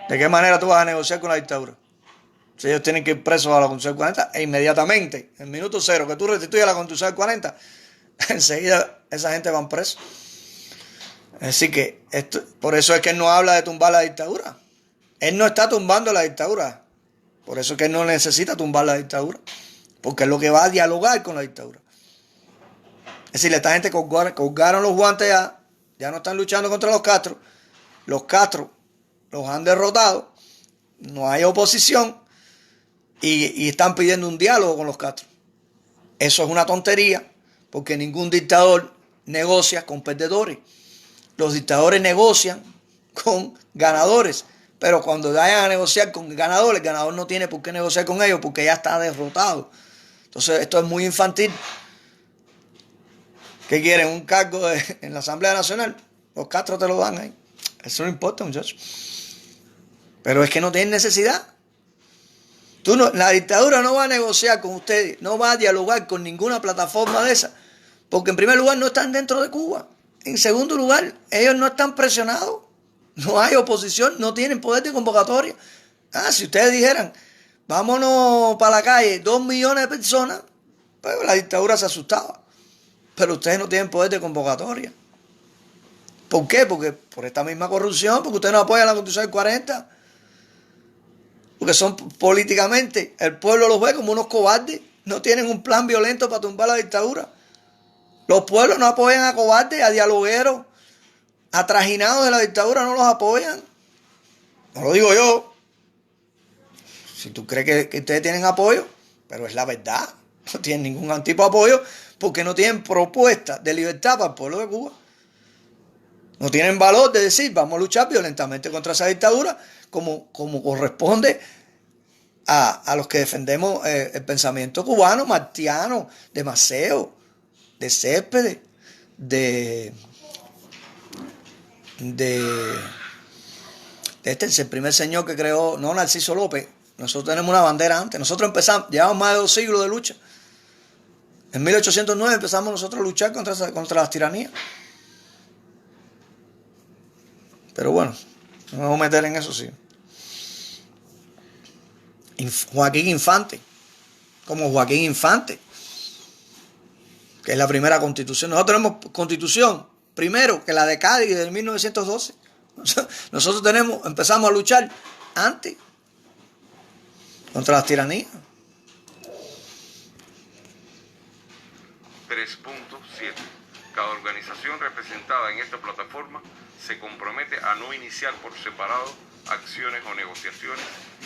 ¿De qué manera tú vas a negociar con la dictadura? Si ellos tienen que ir presos a la Constitución del 40 e inmediatamente, en minuto cero, que tú restituyas la Constitución del 40, enseguida esa gente van presos. Así que por eso es que él no habla de tumbar la dictadura. Él no está tumbando la dictadura. Por eso es que él no necesita tumbar la dictadura, porque es lo que va a dialogar con la dictadura. Es decir, esta gente colgaron los guantes ya no están luchando contra los Castro. Los Castro los han derrotado, no hay oposición y están pidiendo un diálogo con los Castro. Eso es una tontería, porque ningún dictador negocia con perdedores. Los dictadores negocian con ganadores, pero cuando vayan a negociar con ganadores, el ganador no tiene por qué negociar con ellos porque ya está derrotado. Entonces esto es muy infantil. ¿Qué quieren? ¿Un cargo en la Asamblea Nacional? Los Castro te lo dan ahí. Eso no importa, muchachos. Pero es que no tienen necesidad. La dictadura no va a negociar con ustedes, no va a dialogar con ninguna plataforma de esa, porque en primer lugar no están dentro de Cuba. En segundo lugar, ellos no están presionados. No hay oposición, no tienen poder de convocatoria. Si ustedes dijeran, vámonos para la calle, 2 millones de personas, pues la dictadura se asustaba. Pero ustedes no tienen poder de convocatoria. ¿Por qué? Porque por esta misma corrupción, porque ustedes no apoyan la Constitución del 40. Porque son políticamente, el pueblo los ve como unos cobardes. No tienen un plan violento para tumbar la dictadura. Los pueblos no apoyan a cobardes, a dialogueros, a trajinados de la dictadura, no los apoyan. No lo digo yo. Si tú crees que ustedes tienen apoyo, pero es la verdad. No tienen ningún tipo de apoyo porque no tienen propuesta de libertad para el pueblo de Cuba. No tienen valor de decir, vamos a luchar violentamente contra esa dictadura como corresponde a los que defendemos el pensamiento cubano, martiano, de Maceo, de Céspedes, de este es el primer señor que creó, no Narciso López. Nosotros tenemos una bandera antes. Nosotros llevamos más de 2 siglos de lucha. En 1809 empezamos nosotros a luchar contra las tiranías. Pero bueno, no me voy a meter en eso, sí. Joaquín Infante, como Joaquín Infante, que es la primera constitución. Nosotros tenemos constitución primero que la de Cádiz de 1912. Nosotros empezamos a luchar antes contra las tiranías. 3.7. Cada organización representada en esta plataforma se compromete a no iniciar por separado acciones o negociaciones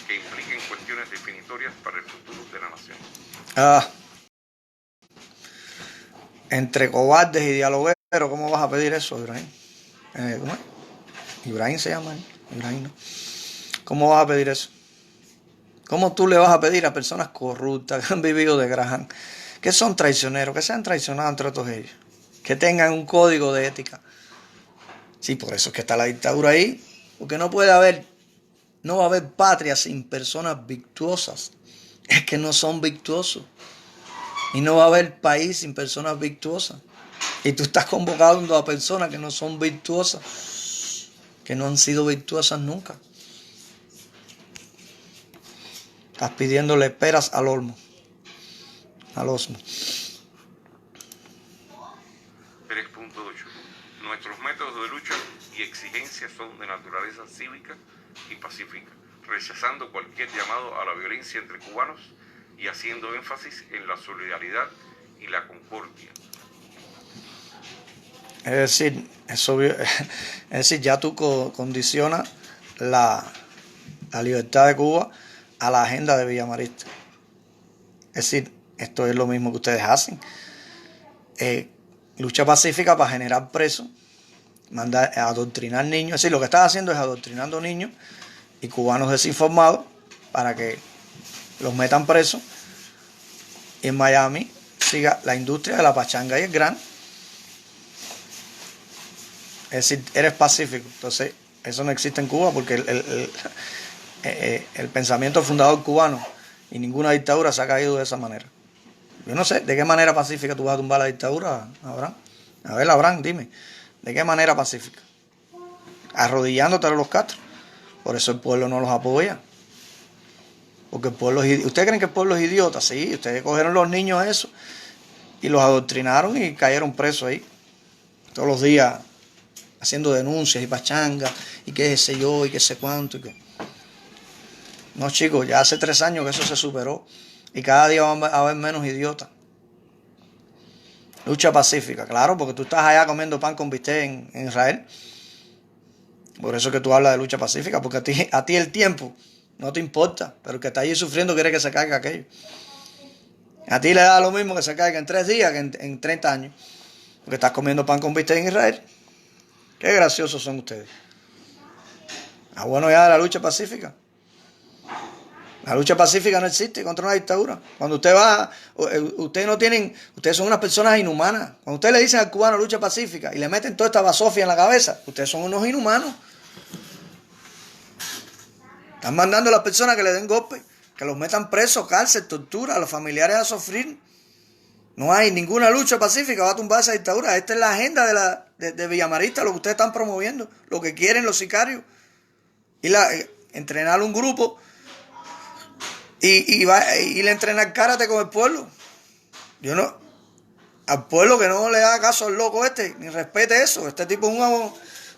que impliquen cuestiones definitorias para el futuro de la nación. Entre cobardes y dialogueros, ¿cómo vas a pedir eso, Ibrahim? ¿Cómo es? Ibrahim se llama, Ibrahim, ¿no? ¿Cómo vas a pedir eso? ¿Cómo tú le vas a pedir a personas corruptas que han vivido de granja, que son traicioneros, que se han traicionado entre todos ellos, que tengan un código de ética? Sí, por eso es que está la dictadura ahí, porque no va a haber patria sin personas virtuosas. Es que no son virtuosos. Y no va a haber país sin personas virtuosas. Y tú estás convocando a personas que no son virtuosas, que no han sido virtuosas nunca. Estás pidiéndole peras al olmo. Al osmo. 3.8. Nuestros métodos de lucha y exigencias son de naturaleza cívica y pacífica, rechazando cualquier llamado a la violencia entre cubanos y haciendo énfasis en la solidaridad y la concordia. Es decir, ya tú condicionas la libertad de Cuba a la agenda de Villamarista. Es decir, esto es lo mismo que ustedes hacen. Lucha pacífica para generar presos, mandar a adoctrinar niños. Es decir, lo que estás haciendo es adoctrinando niños y cubanos desinformados para que los metan presos. Y en Miami siga la industria de la pachanga y el gran. Es decir, eres pacífico. Entonces, eso no existe en Cuba porque el pensamiento fundador cubano y ninguna dictadura se ha caído de esa manera. Yo no sé de qué manera pacífica tú vas a tumbar la dictadura, Abraham. A ver, Abraham, dime, ¿de qué manera pacífica? Arrodillándote a los Castro. Por eso el pueblo no los apoya. Porque el pueblo es... ¿Ustedes creen que el pueblo es idiota? Sí, ustedes cogieron los niños eso y los adoctrinaron y cayeron presos ahí. Todos los días haciendo denuncias y pachangas y qué sé yo y qué sé cuánto. No, chicos, ya hace 3 años que eso se superó. Y cada día va a haber menos idiotas. Lucha pacífica, claro, porque tú estás allá comiendo pan con bistec en Israel. Por eso es que tú hablas de lucha pacífica, porque a ti el tiempo no te importa, pero el que está allí sufriendo quiere que se caiga aquello. A ti le da lo mismo que se caiga en 3 días que en 30 años, porque estás comiendo pan con bistec en Israel. Qué graciosos son ustedes. Ah, bueno, ya la lucha pacífica. La lucha pacífica no existe contra una dictadura. Cuando usted va, ustedes son unas personas inhumanas. Cuando ustedes le dicen al cubano lucha pacífica y le meten toda esta basofia en la cabeza, ustedes son unos inhumanos. Están mandando a las personas que le den golpes, que los metan presos, cárcel, tortura, a los familiares a sufrir. No hay ninguna lucha pacífica, va a tumbar esa dictadura. Esta es la agenda de Villamarista, lo que ustedes están promoviendo, lo que quieren los sicarios. Entrenar un grupo y le entrenar karate con el pueblo. Al pueblo que no le haga caso al loco ni respete eso. Este tipo es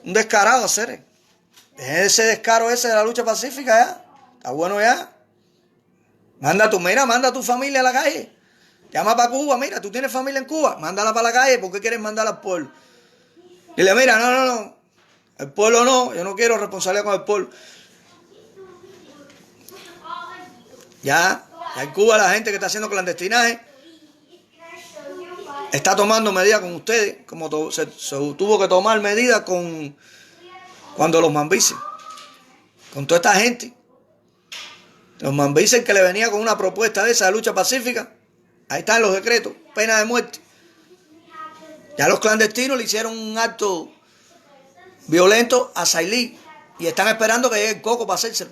un descarado, hacer. Ese descaro ese de la lucha pacífica ya. Está bueno ya. Manda a tu familia a la calle. Llama para Cuba, mira, tú tienes familia en Cuba, mándala para la calle, ¿por qué quieres mandarla al pueblo? Dile, mira, no, el pueblo no, yo no quiero responsabilidad con el pueblo. Ya en Cuba la gente que está haciendo clandestinaje está tomando medidas con ustedes, como se tuvo que tomar medidas cuando los mambises, con toda esta gente. Los mambises que le venía con una propuesta de esa de lucha pacífica, ahí están los decretos, pena de muerte. Ya los clandestinos le hicieron un acto violento a Sailí y están esperando que llegue el coco para hacérselo.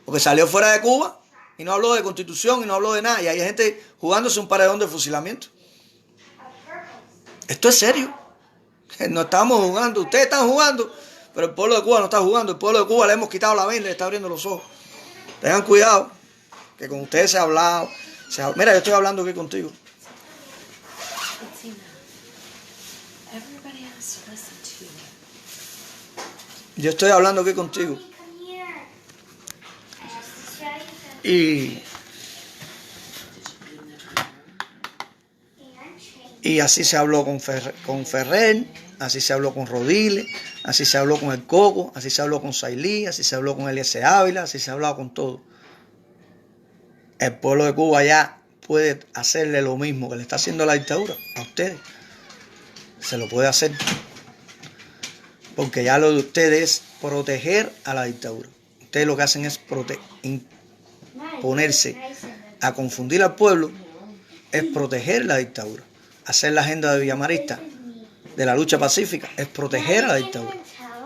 Porque salió fuera de Cuba y no habló de constitución y no habló de nada. Y hay gente jugándose un paredón de fusilamiento. Esto es serio. No estamos jugando. Ustedes están jugando, pero el pueblo de Cuba no está jugando. El pueblo de Cuba le hemos quitado la venda y le está abriendo los ojos. Tengan cuidado, que con ustedes se ha hablado. Mira, yo estoy hablando aquí contigo. Yo estoy hablando aquí contigo. Y así se habló con Ferrer, así se habló con Rodiles, así se habló con el Coco, así se habló con Sailí, así se habló con Eliezer Ávila, así se ha hablado con todo. El pueblo de Cuba ya puede hacerle lo mismo que le está haciendo la dictadura a ustedes. Se lo puede hacer. Porque ya lo de ustedes es proteger a la dictadura. Ustedes lo que hacen es ponerse a confundir al pueblo, es proteger la dictadura. Hacer la agenda de Villamarista de la lucha pacífica es proteger a la dictadura.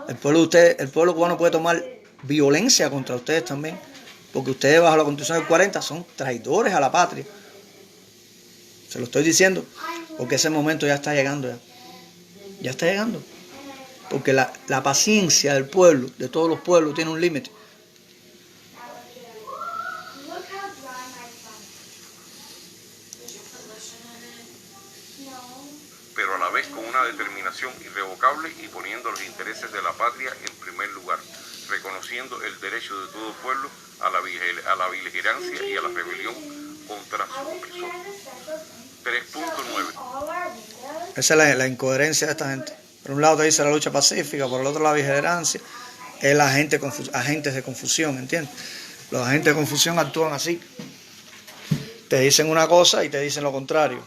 El pueblo cubano puede tomar violencia contra ustedes también, porque ustedes bajo la Constitución del 40 son traidores a la patria. Se lo estoy diciendo porque ese momento ya está llegando. Ya está llegando. Porque la paciencia del pueblo, de todos los pueblos, tiene un límite. Pero a la vez con una determinación irrevocable y poniendo los intereses de la patria en primer lugar, reconociendo el derecho de todo pueblo a la vigilancia y a la rebelión contra su opresor. 3.9. Esa es la incoherencia de esta gente. Por un lado te dice la lucha pacífica, por el otro la vigilancia. Es la agentes de confusión, ¿entiendes? Los agentes de confusión actúan así. Te dicen una cosa y te dicen lo contrario.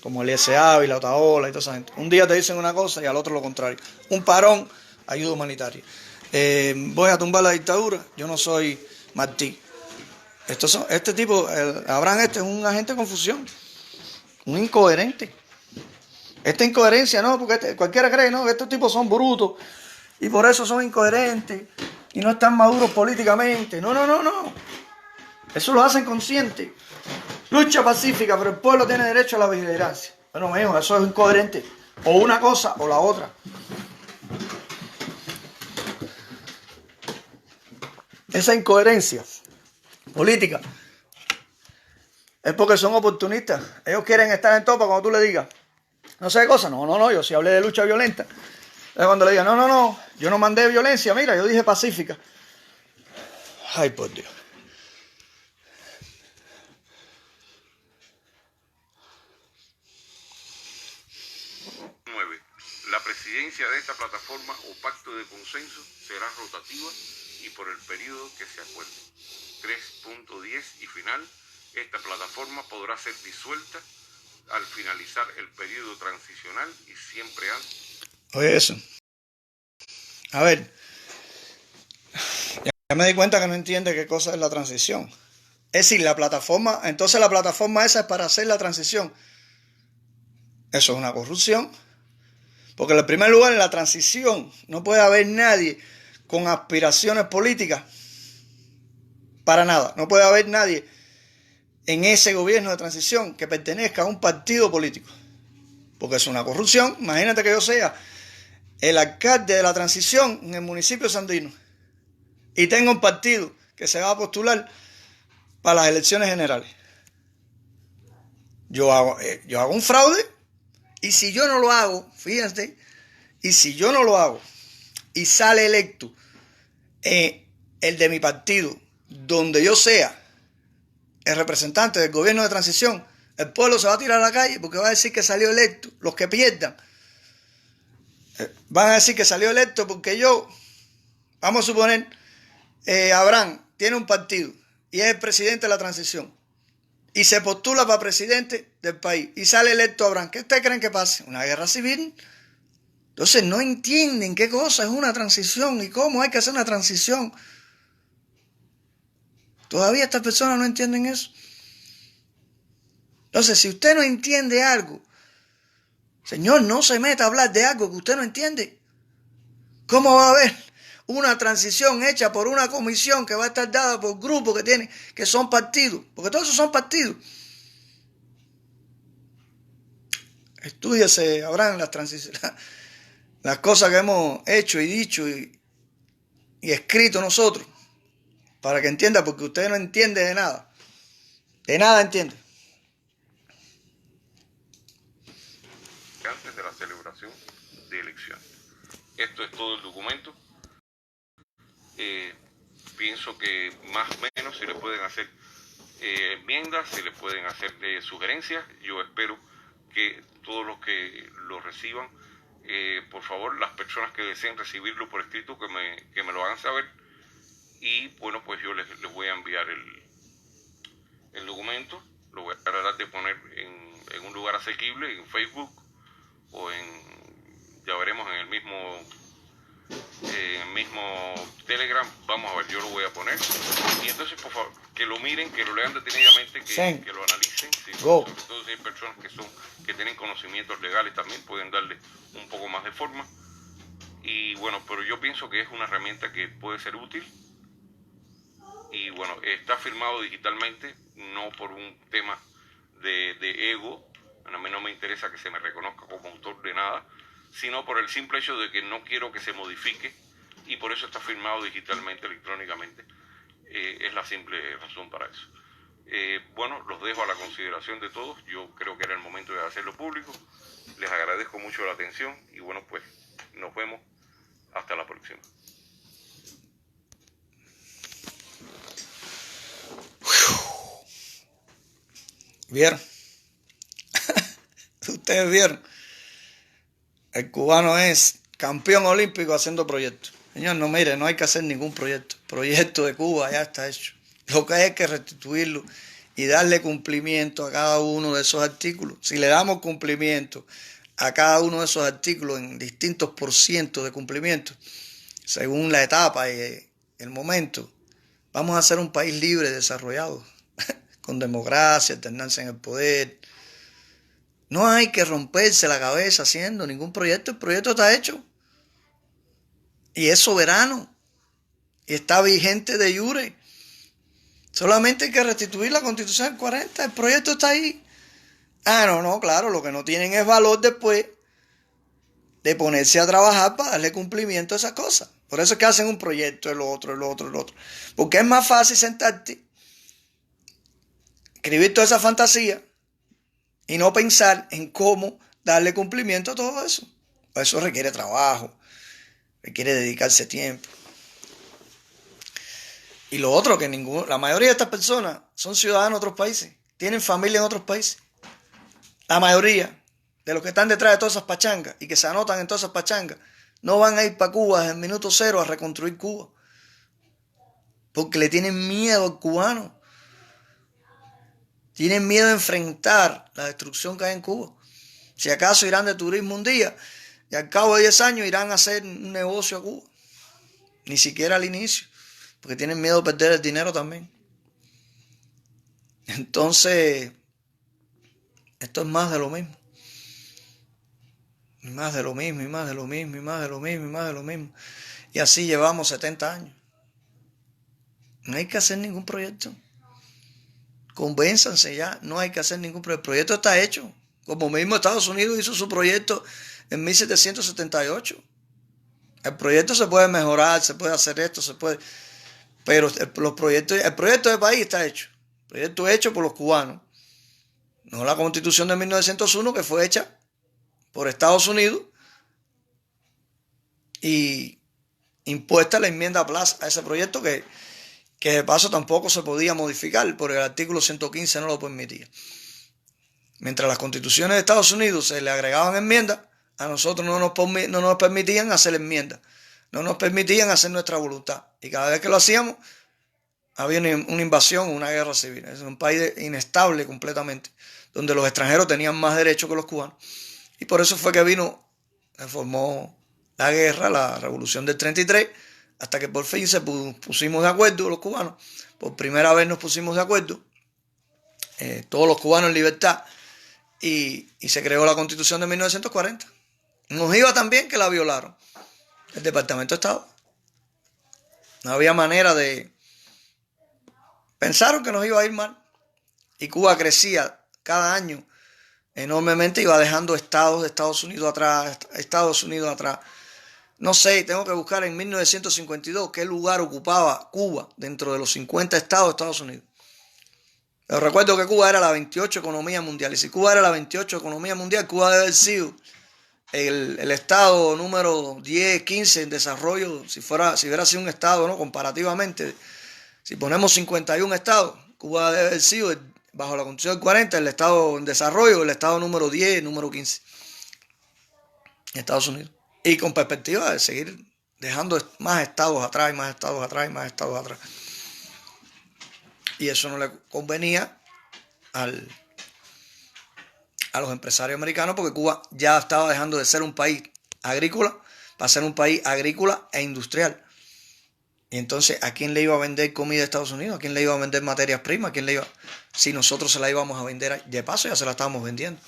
Como Eliezer Ávila, Otaola y toda esa gente. Un día te dicen una cosa y al otro lo contrario. Un parón, ayuda humanitaria. Voy a tumbar la dictadura. Yo no soy Martí. Este tipo, Abraham es un agente de confusión. Un incoherente. Esta incoherencia, no, porque cualquiera cree, no, que estos tipos son brutos y por eso son incoherentes y no están maduros políticamente. No. Eso lo hacen consciente. Lucha pacífica, pero el pueblo tiene derecho a la vigilancia. Bueno, mijo, eso es incoherente. O una cosa o la otra. Esa incoherencia política es porque son oportunistas. Ellos quieren estar en topa cuando tú le digas, no sé qué cosa. No, yo sí hablé de lucha violenta. Entonces cuando le digan, no, yo no mandé violencia, mira, yo dije pacífica. Ay, por Dios. La presidencia de esta plataforma o pacto de consenso será rotativa y por el periodo que se acuerde. 3.10 y final, esta plataforma podrá ser disuelta al finalizar el periodo transicional y siempre antes. Oye, eso. A ver, ya me di cuenta que no entiende qué cosa es la transición. Es decir, la plataforma, entonces la plataforma esa es para hacer la transición. Eso es una corrupción. Porque en primer lugar, en la transición no puede haber nadie con aspiraciones políticas. Para nada. No puede haber nadie en ese gobierno de transición que pertenezca a un partido político. Porque es una corrupción. Imagínate que yo sea el alcalde de la transición en el municipio de Sandino y tengo un partido que se va a postular para las elecciones generales. Yo hago un fraude, y si yo no lo hago, fíjense, y si yo no lo hago y sale electo el de mi partido, donde yo sea el representante del gobierno de transición, el pueblo se va a tirar a la calle porque va a decir que salió electo. Los que pierdan van a decir que salió electo porque yo, vamos a suponer, Abraham tiene un partido y es el presidente de la transición y se postula para presidente del país y sale electo Abraham. ¿Qué ustedes creen que pase? ¿Una guerra civil? Entonces no entienden qué cosa es una transición y cómo hay que hacer una transición. Todavía estas personas no entienden eso. Entonces, si usted no entiende algo, señor, no se meta a hablar de algo que usted no entiende. ¿Cómo va a haber una transición hecha por una comisión que va a estar dada por grupos que son partidos? Porque todos esos son partidos. Estúdiese, Abraham, las cosas que hemos hecho y dicho y escrito nosotros, para que entienda, porque usted no entiende de nada. De nada entiende. Antes de la celebración de elecciones. Esto es todo el documento. Pienso que más o menos se le pueden hacer enmiendas, se le pueden hacer sugerencias. Yo espero que todos los que lo reciban, por favor, las personas que deseen recibirlo por escrito, que me lo hagan saber. Y bueno, pues yo les voy a enviar el documento. Lo voy a tratar de poner en un lugar asequible, en Facebook o ya veremos, en el mismo Telegram. Vamos a ver, yo lo voy a poner. Y entonces, por favor, que lo miren, que lo lean detenidamente, que lo analicen. ¿Sí? Sobre todo si hay personas que tienen conocimientos legales, también pueden darle un poco más de forma. Y bueno, pero yo pienso que es una herramienta que puede ser útil. Y bueno, está firmado digitalmente, no por un tema de ego. A mí no me interesa que se me reconozca como autor de nada, sino por el simple hecho de que no quiero que se modifique, y por eso está firmado digitalmente, electrónicamente. Es la simple razón para eso. Bueno, los dejo a la consideración de todos. Yo creo que era el momento de hacerlo público. Les agradezco mucho la atención y bueno, pues nos vemos hasta la próxima. ¿Vieron? Ustedes vieron. El cubano es campeón olímpico haciendo proyectos. Señor, no, mire, no hay que hacer ningún proyecto. El proyecto de Cuba ya está hecho. Lo que hay que restituirlo y darle cumplimiento a cada uno de esos artículos. Si le damos cumplimiento a cada uno de esos artículos en distintos % de cumplimiento, según la etapa y el momento, vamos a ser un país libre, desarrollado, con democracia, alternancia en el poder. No hay que romperse la cabeza haciendo ningún proyecto. El proyecto está hecho. Y es soberano. Y está vigente de jure. Solamente hay que restituir la Constitución del 40. El proyecto está ahí. No, claro. Lo que no tienen es valor después de ponerse a trabajar para darle cumplimiento a esas cosas. Por eso es que hacen un proyecto, el otro. Porque es más fácil sentarte, escribir toda esa fantasía y no pensar en cómo darle cumplimiento a todo eso. Eso requiere trabajo, requiere dedicarse tiempo. Y lo otro, que la mayoría de estas personas son ciudadanos de otros países, tienen familia en otros países. La mayoría de los que están detrás de todas esas pachangas y que se anotan en todas esas pachangas no van a ir para Cuba desde el minuto cero a reconstruir Cuba. Porque le tienen miedo al cubano. Tienen miedo de enfrentar la destrucción que hay en Cuba. Si acaso irán de turismo un día y al cabo de 10 años irán a hacer un negocio a Cuba. Ni siquiera al inicio. Porque tienen miedo de perder el dinero también. Entonces, esto es más de lo mismo. Y más de lo mismo, y más de lo mismo, y más de lo mismo, y más de lo mismo. Y así llevamos 70 años. No hay que hacer ningún proyecto. Convénzanse ya, no hay que hacer ningún proyecto. El proyecto está hecho. Como mismo Estados Unidos hizo su proyecto en 1778. El proyecto se puede mejorar, se puede hacer esto, se puede... Pero el proyecto del país está hecho. El proyecto hecho por los cubanos. No la Constitución de 1901 que fue hecha por Estados Unidos y impuesta la enmienda Plaza a ese proyecto que de paso tampoco se podía modificar porque el artículo 115 no lo permitía. Mientras las constituciones de Estados Unidos se le agregaban enmiendas, a nosotros no nos permitían hacer enmiendas, no nos permitían hacer nuestra voluntad. Y cada vez que lo hacíamos, había una invasión, una guerra civil. Es un país inestable completamente, donde los extranjeros tenían más derechos que los cubanos. Y por eso fue que se formó la guerra, la revolución del 33, hasta que por fin se pusimos de acuerdo los cubanos. Por primera vez nos pusimos de acuerdo, todos los cubanos en libertad, y se creó la Constitución de 1940. Nos iba tan bien que la violaron el Departamento de Estado. No había manera de... Pensaron que nos iba a ir mal. Y Cuba crecía cada año enormemente, iba dejando estados de Estados Unidos atrás. No sé, tengo que buscar en 1952 qué lugar ocupaba Cuba dentro de los 50 estados de Estados Unidos. Pero recuerdo que Cuba era la 28 economía mundial. Y si Cuba era la 28 economía mundial, Cuba debe haber sido el estado número 10, 15 en desarrollo. Si hubiera sido un estado, ¿no? Comparativamente, si ponemos 51 estados, Cuba debe haber sido, bajo la Constitución del 40, el estado en desarrollo, el estado número 10, número 15 en Estados Unidos. Y con perspectiva de seguir dejando más estados atrás, y más estados atrás, y más estados atrás. Y eso no le convenía a los empresarios americanos, porque Cuba ya estaba dejando de ser un país agrícola para ser un país agrícola e industrial. Y entonces, ¿a quién le iba a vender comida a Estados Unidos? ¿A quién le iba a vender materias primas? Si nosotros se la íbamos a vender, de paso ya se la estábamos vendiendo.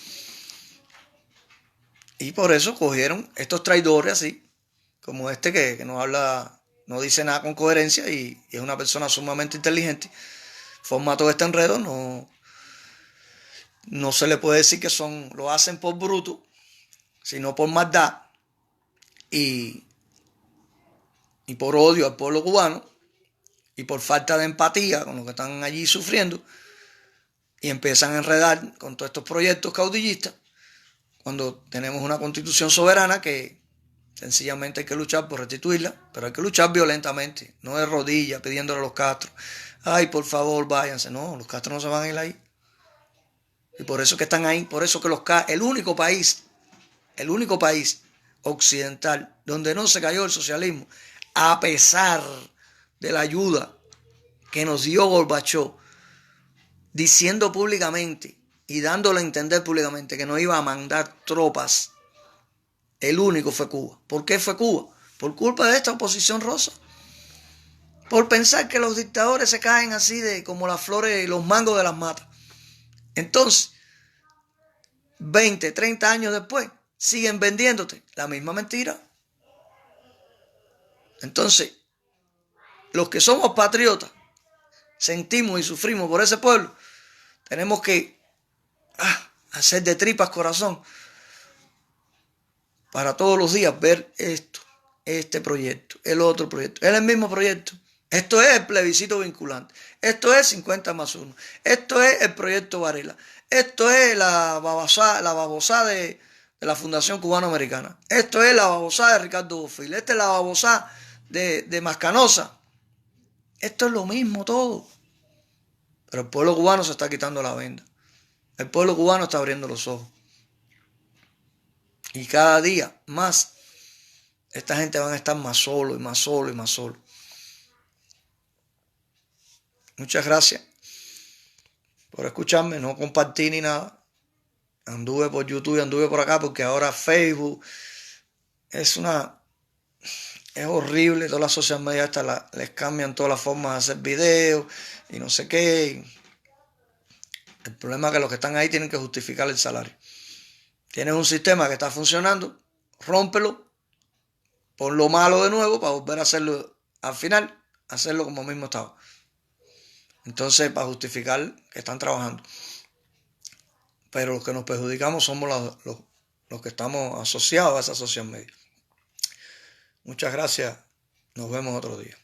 Y por eso cogieron estos traidores así, como este que no habla, no dice nada con coherencia y es una persona sumamente inteligente. Forma todo este enredo, no se le puede decir que lo hacen por bruto, sino por maldad y por odio al pueblo cubano y por falta de empatía con los que están allí sufriendo, y empiezan a enredar con todos estos proyectos caudillistas cuando tenemos una constitución soberana que sencillamente hay que luchar por restituirla, pero hay que luchar violentamente, no de rodillas pidiéndole a los Castro, ay, por favor, váyanse. No, los Castro no se van a ir ahí. Y por eso que están ahí, por eso que el único país occidental donde no se cayó el socialismo, a pesar de la ayuda que nos dio Gorbachov, diciendo públicamente y dándole a entender públicamente que no iba a mandar tropas, el único fue Cuba. ¿Por qué fue Cuba? Por culpa de esta oposición rosa. Por pensar que los dictadores se caen así como las flores y los mangos de las matas. Entonces, 20, 30 años después, siguen vendiéndote la misma mentira. Entonces, los que somos patriotas, sentimos y sufrimos por ese pueblo, tenemos que hacer de tripas corazón para todos los días ver este proyecto, el otro proyecto, es el mismo proyecto. Esto es el plebiscito vinculante. Esto es 50+1. Esto es el proyecto Varela. Esto es la babosá de la Fundación Cubano-Americana. Esto es la babosá de Ricardo Bofill. Esta es la babosá de Mascanosa. Esto es lo mismo todo. Pero el pueblo cubano se está quitando la venda. El pueblo cubano está abriendo los ojos. Y cada día más, esta gente van a estar más solo y más solo y más solo. Muchas gracias por escucharme. No compartí ni nada. Anduve por YouTube y anduve por acá porque ahora Facebook es horrible. Todas las social media hasta les cambian todas las formas de hacer videos y no sé qué. El problema es que los que están ahí tienen que justificar el salario. Tienes un sistema que está funcionando, rómpelo, ponlo malo de nuevo para volver a hacerlo al final, hacerlo como mismo estaba. Entonces, para justificar que están trabajando. Pero los que nos perjudicamos somos los que estamos asociados a esa social media. Muchas gracias. Nos vemos otro día.